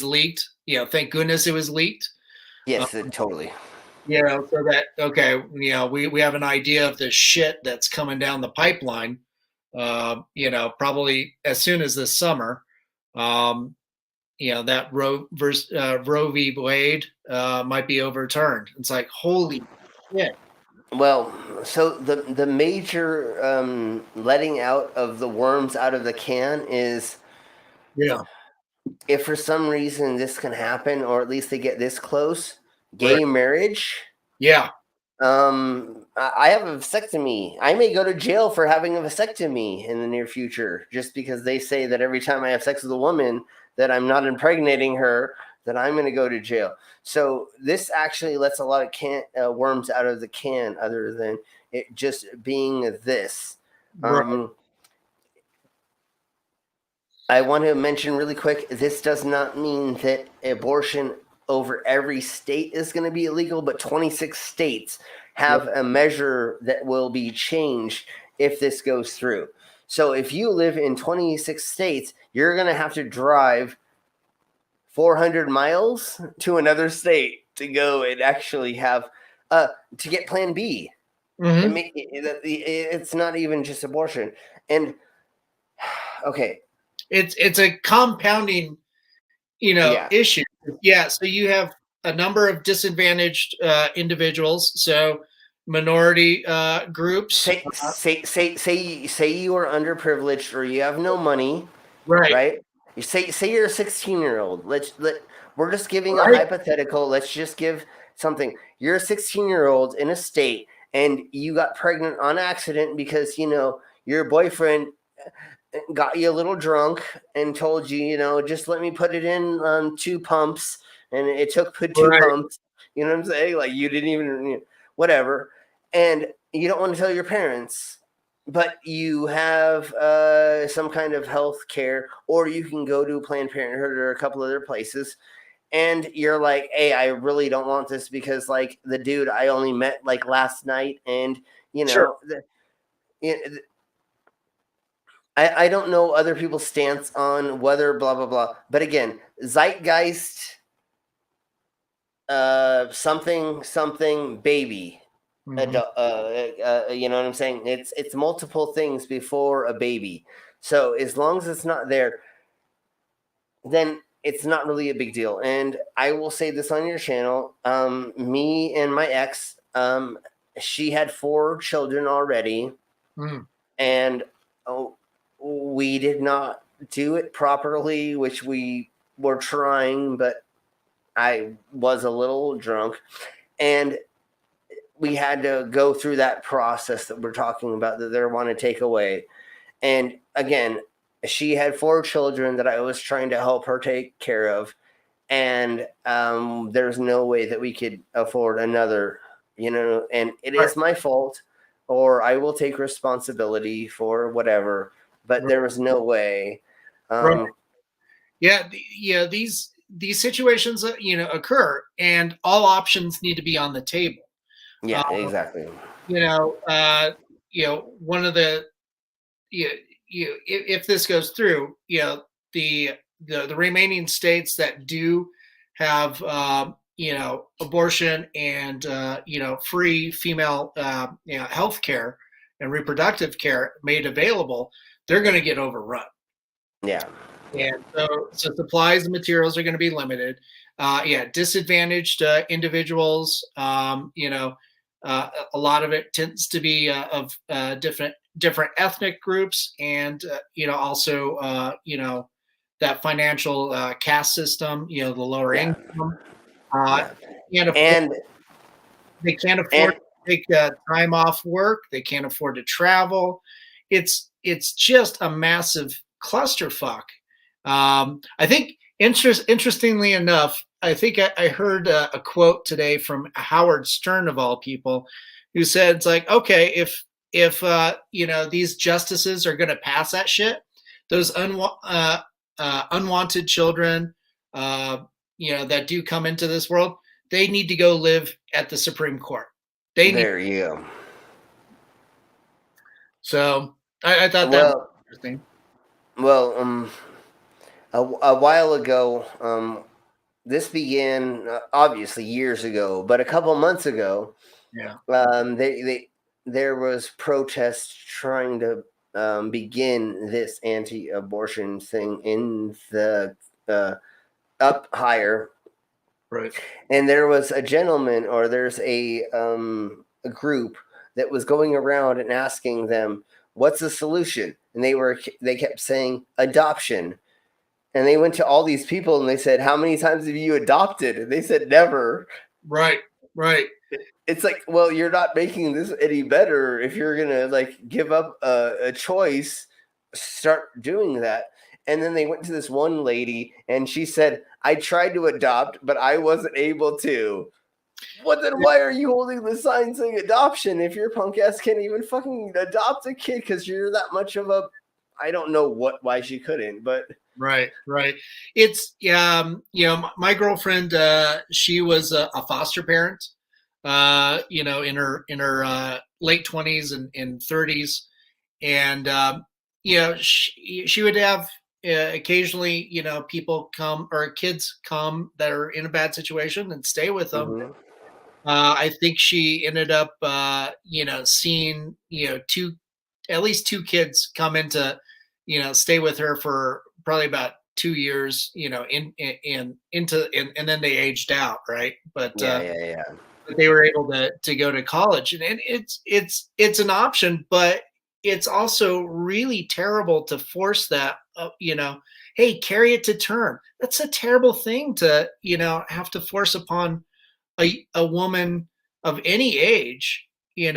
leaked. Thank goodness it was leaked. Yes, totally. So that, okay, we have an idea of the shit that's coming down the pipeline. Probably as soon as this summer. That Roe v. Wade might be overturned. It's like, holy shit. Well, so the major letting out of the worms out of the can is, if for some reason this can happen, or at least they get this close, gay marriage. Yeah. I have a vasectomy. I may go to jail for having a vasectomy in the near future, just because they say that every time I have sex with a woman that I'm not impregnating her, that I'm going to go to jail. So this actually lets a lot of worms out of the can, other than it just being this. Right. I want to mention really quick, this does not mean that abortion over every state is going to be illegal, but 26 states have a measure that will be changed if this goes through. So if you live in 26 states, you're going to have to drive 400 miles to another state to go and actually have to get Plan B. Mm-hmm. It's not even just abortion. And okay, It's a compounding, issue. Yeah. So you have a number of disadvantaged individuals. So minority groups. Say you are underprivileged or you have no money, Right. right? You say you're a 16-year-old. We're just giving a Right. hypothetical. Let's just give something. You're a 16-year-old in a state and you got pregnant on accident because your boyfriend got you a little drunk and told you, just let me put it in 2 pumps, and it took two Right. pumps. You know what I'm saying? Like you didn't even whatever, and you don't want to tell your parents, but you have some kind of health care, or you can go to Planned Parenthood or a couple other places, and you're like, hey, I really don't want this because like the dude I only met like last night, and Sure. I don't know other people's stance on whether blah blah blah, but again, zeitgeist, something baby, Mhm. you know what I'm saying? It's multiple things before a baby. So as long as it's not there, then it's not really a big deal. And I will say this on your channel: me and my ex, she had 4 children already, Mhm. and we did not do it properly, which we were trying, but I was a little drunk, and we had to go through that process that we're talking about that they want to take away. And again, she had 4 children that I was trying to help her take care of, and there's no way that we could afford another, and it Right. is my fault, or I will take responsibility for whatever, but there was no way. Right. Yeah. These situations occur, and all options need to be on the table. Yeah, Um, exactly. you know, one of the if this goes through, the the remaining states that do have abortion and free female health care and reproductive care made available, they're going to get overrun. Yeah. And so supplies and materials are going to be limited. Disadvantaged individuals, a lot of it tends to be of different ethnic groups, and also that financial caste system. The lower Yeah. income uh, Yeah. can't afford, And they can't afford and to take time off work. They can't afford to travel. It's just a massive clusterfuck. I think interestingly enough, I think I heard a quote today from Howard Stern of all people, who said it's like, okay, if these justices are going to pass that shit, those unwanted children, that do come into this world, they need to go live at the Supreme Court. They need. there you go. So I thought that was Well, interesting. well, a while ago, this began obviously years ago, but a couple months ago, Yeah. there was protests trying to begin this anti-abortion thing in the up higher, Right. and there was a gentleman, or there's a group that was going around and asking them, "What's the solution?" And they kept saying adoption. And they went to all these people and they said, "How many times have you adopted?" And they said, "Never." Right. Right. It's like, well, you're not making this any better if you're gonna like give up a choice. Start doing that. And then they went to this one lady, and she said, "I tried to adopt, but I wasn't able to." Well, then why are you holding the sign saying adoption if your punk ass can't even fucking adopt a kid because you're that much of a? I don't know why she couldn't, but Right, right. It's my girlfriend. She was a foster parent. In her late 20s and 30s, and she would have occasionally, people come or kids come that are in a bad situation and stay with them. mhm. I think she ended up, seeing, at least two kids come into, stay with her for probably about 2 years, and then they aged out, right? Yeah, yeah, yeah. But they were able to go to college, and it's an option, but it's also really terrible to force that, hey, carry it to term. That's a terrible thing to, have to force upon a woman of any age, to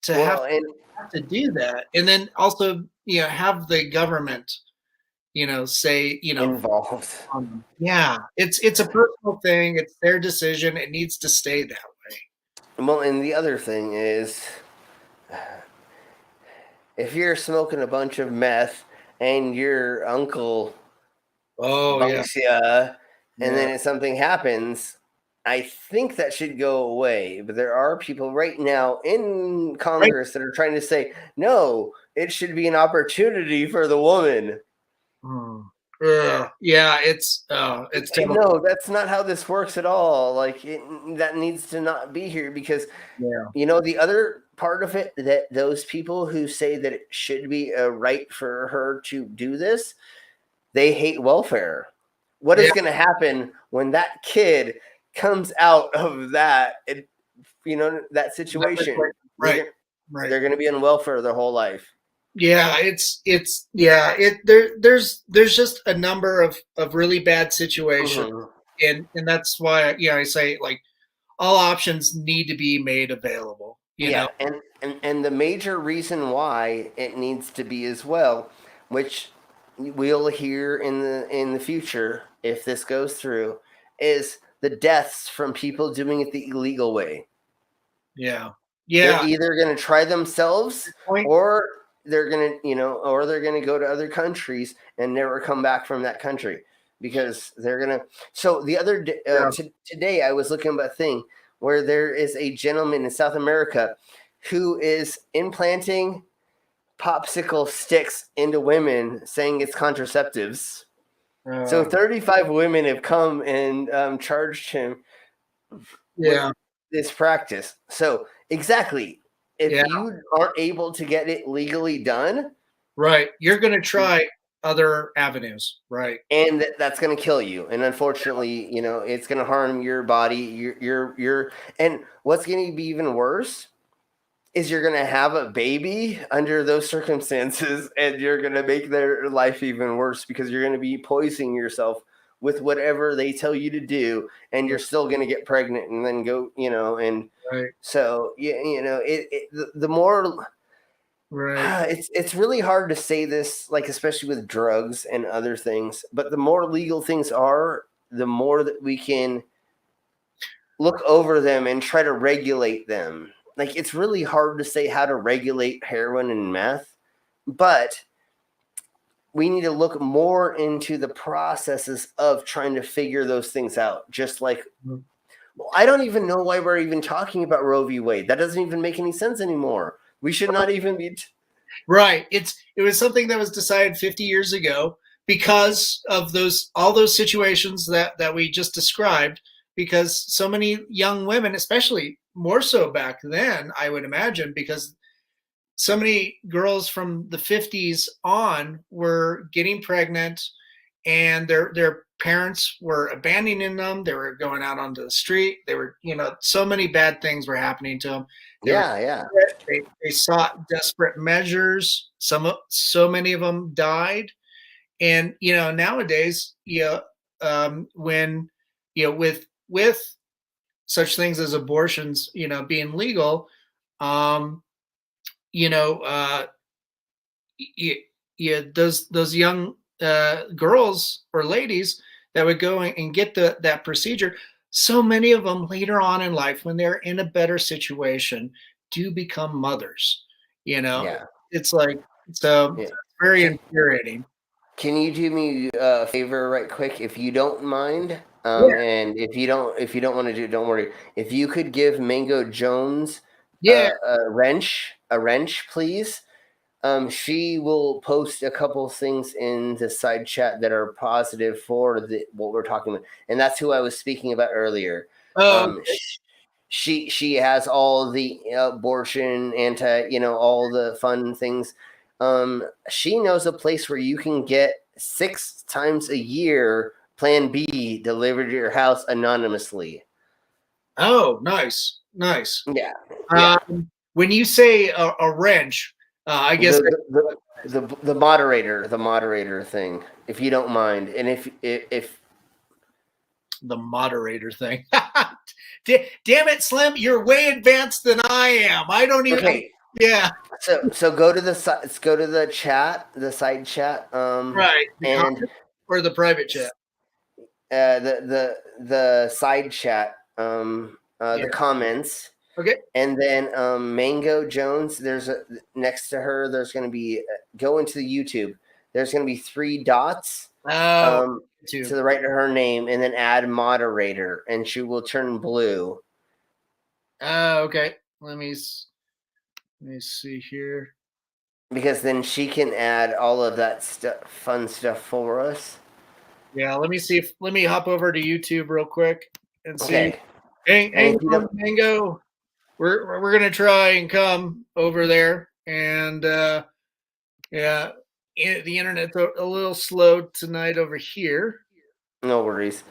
Well, and have to do that. And then also, have the government, say, involved. yeah, it's a personal thing. It's their decision. It needs to stay that way. Well, and the other thing is, if you're smoking a bunch of meth and your uncle Oh yeah, bunks you, and yeah. then if something happens, I think that should go away. But there are people right now in Right. Congress that are trying to say, no, it should be an opportunity for the woman. Mm. Ugh. Yeah, it's terrible. No, that's not how this works at all. Like, that needs to not be here because Yeah. the other part of it, that those people who say that it should be a right for her to do this, they hate welfare. What Yeah. is going to happen when that kid comes out of that, that situation? Right. They're, Right. they're going to be on welfare their whole life. Yeah, there's just a number of really bad situations, Mhm. and that's why, I say, like, all options need to be made available. Yeah, and the major reason why it needs to be as well, which we'll hear in the future if this goes through, is the deaths from people doing it the illegal way. Yeah, They're yeah. either going to try themselves, Point. or they're going to, or they're going to go to other countries and never come back from that country because they're going to. So the other Yeah. today, I was looking at a thing where there is a gentleman in South America who is implanting popsicle sticks into women, saying it's contraceptives. So 35 women have come and charged him with Yeah, this practice. So exactly, if yeah. you aren't able to get it legally done, Right. You're going to try other avenues. Right. and that's going to kill you. And unfortunately, it's going to harm your body. And what's going to be even worse is you're going to have a baby under those circumstances, and you're going to make their life even worse because you're going to be poisoning yourself with whatever they tell you to do, and you're still going to get pregnant and then go, and Right. so the more Right. it's really hard to say this, like, especially with drugs and other things, but the more legal things are, the more that we can look over them and try to regulate them. Like, it's really hard to say how to regulate heroin and meth, but we need to look more into the processes of trying to figure those things out. Just like, Mhm. well, I don't even know why we're even talking about Roe v. Wade. That doesn't even make any sense anymore. We should not even be. Right. It was something that was decided 50 years ago because of all those situations that we just described, because so many young women, especially more so back then, I would imagine, because so many girls from the 50s on were getting pregnant, and their parents were abandoning them. They were going out onto the street. They were, so many bad things were happening to them. They were Yeah, yeah. they sought desperate measures. So many of them died. And nowadays, when with such things as abortions, being legal, um, you know, those young girls or ladies that would go and get that procedure, so many of them later on in life, when they're in a better situation, do become mothers. Yeah. It's like, so Yeah. it's very Can, infuriating. can you do me a favor right quick, if you don't mind? Yeah, And if you don't want to do it, don't worry. If you could give Mango Jones yeah. a wrench, please. She will post a couple things in the side chat that are positive for what we're talking about, and that's who I was speaking about earlier. Oh, Um, she has all the abortion, all the fun things. She knows a place where you can get 6 times a year Plan B delivered to your house anonymously. oh, nice, nice. Yeah, yeah. When you say a wrench, I guess The moderator thing, if you don't mind, and if the moderator thing. Damn it, Slim! You're way advanced than I am. I don't even. okay, Yeah, so go to the chat, the side chat, right. The and comment or the private chat. the side chat, Yeah. the comments, Okay. and then Mango Jones. Next to her. There's going to be go into the YouTube. There's going to be 3 dots. Oh, To the right of her name, and then add moderator, and she will turn blue. Okay. Let me see here. Because then she can add all of that fun stuff for us. Yeah. Let me see. Let me hop over to YouTube real quick and see. Okay. Hang on, Mango. We're gonna try and come over there, and yeah, the internet's a little slow tonight over here. No worries.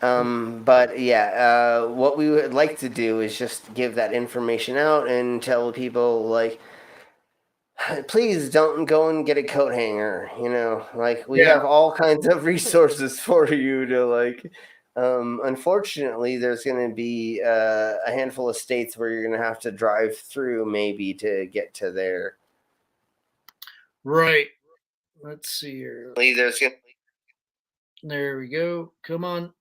But yeah, what we would like to do is just give that information out and tell people, like, please don't go and get a coat hanger. Like, we Yeah. have all kinds of resources for you to, like. Unfortunately, there's going to be a handful of states where you're going to have to drive through maybe to get to there. Right. Let's see here. There's There we go. Come on.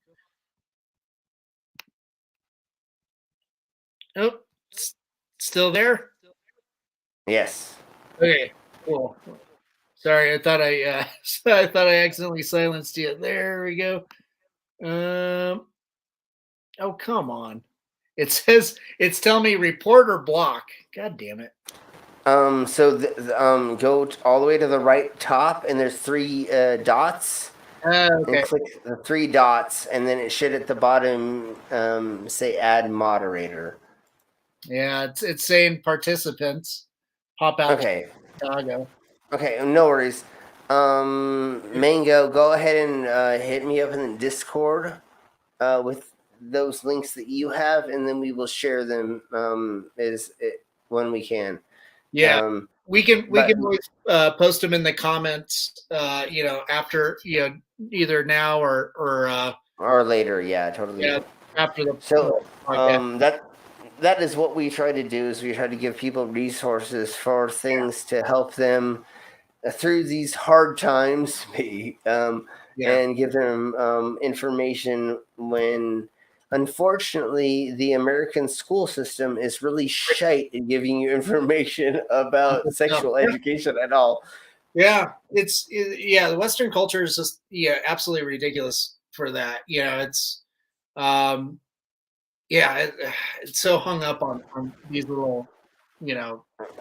Oh, still there? Yes. Okay. Cool. Sorry, I thought I thought I accidentally silenced you. There we go. Oh, come on. It says it's telling me report or block. God damn it. So go all the way to the right top, and there's 3 dots. Okay. And click the 3 dots, and then it should at the bottom say add moderator. Yeah, it's saying participants pop out. Okay. Chicago. Okay, no worries. Mango, go ahead and hit me up in the Discord with those links that you have, and then we will share them when we can. Yeah, we can always post them in the comments. After either now or later. Yeah, totally. Yeah, after the so that is what we try to do. Is we try to give people resources for things to help them through these hard times, and give them information when, unfortunately, the American school system is really shite at giving you information about sexual education at all. Yeah, the Western culture is just absolutely ridiculous for that. It's it's so hung up on these little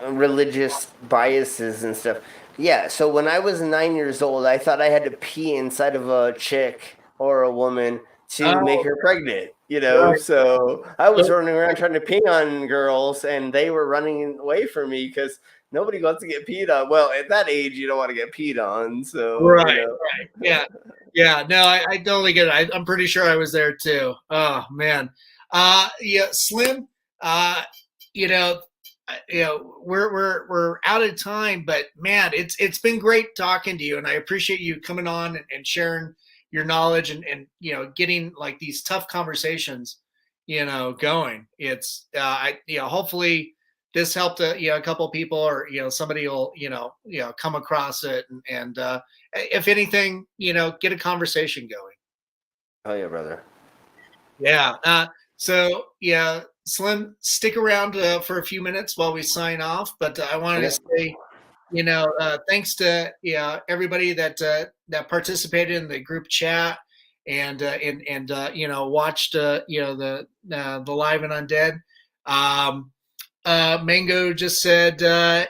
religious biases and stuff. Yeah, so when I was 9 years old, I thought I had to pee inside of a chick or a woman to make her pregnant, Right. So I was running around trying to pee on girls, and they were running away from me because nobody wants to get peed on. Well, at that age, you don't want to get peed on, so right. Yeah, no, I totally get it. I'm pretty sure I was there too. Oh man. Slim, we're out of time, but man, it's been great talking to you, and I appreciate you coming on and sharing your knowledge and getting like these tough conversations going. It's hopefully this helped a couple people, or somebody will come across it, and if anything, get a conversation going. Oh yeah, brother. Yeah. So yeah, Slim, stick around for a few minutes while we sign off. But I wanted to say, thanks to everybody that participated in the group chat and watched the Live and Undead. Mango just said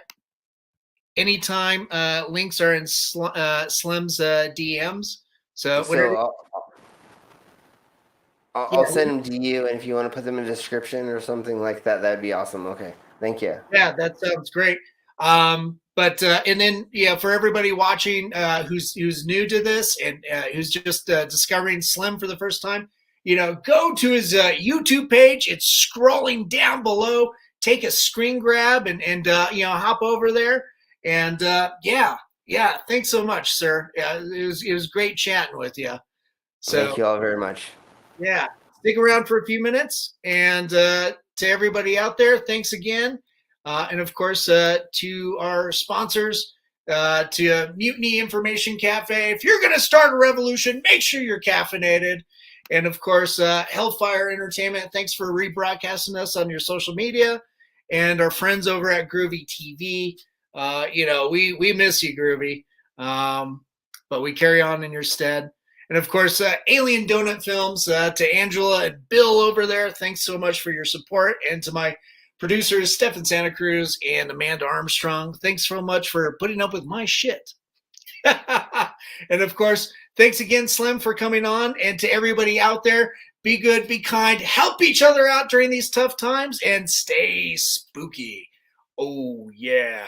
anytime links are in Slim's DMs. So whatever. I'll send them to you, and if you want to put them in the description or something like that, that'd be awesome. Okay, thank you. Yeah, that sounds great. But and then for everybody watching who's new to this and who's just discovering Slim for the first time, go to his YouTube page. It's scrolling down below. Take a screen grab and hop over there. And yeah, thanks so much, sir. It was great chatting with you. So thank you all very much. Yeah, stick around for a few minutes, and to everybody out there, thanks again. And of course, to our sponsors, to Mutiny Information Cafe. If you're going to start a revolution, make sure you're caffeinated. And of course, Hellfire Entertainment, thanks for rebroadcasting us on your social media. And our friends over at Groovy TV, we miss you, Groovy, but we carry on in your stead. And of course, Alien Donut Films, to Angela and Bill over there, thanks so much for your support. And to my producers, Stefan Santa Cruz and Amanda Armstrong, thanks so much for putting up with my shit. And of course, thanks again, Slim, for coming on. And to everybody out there, be good, be kind, help each other out during these tough times, and stay spooky. Oh, yeah.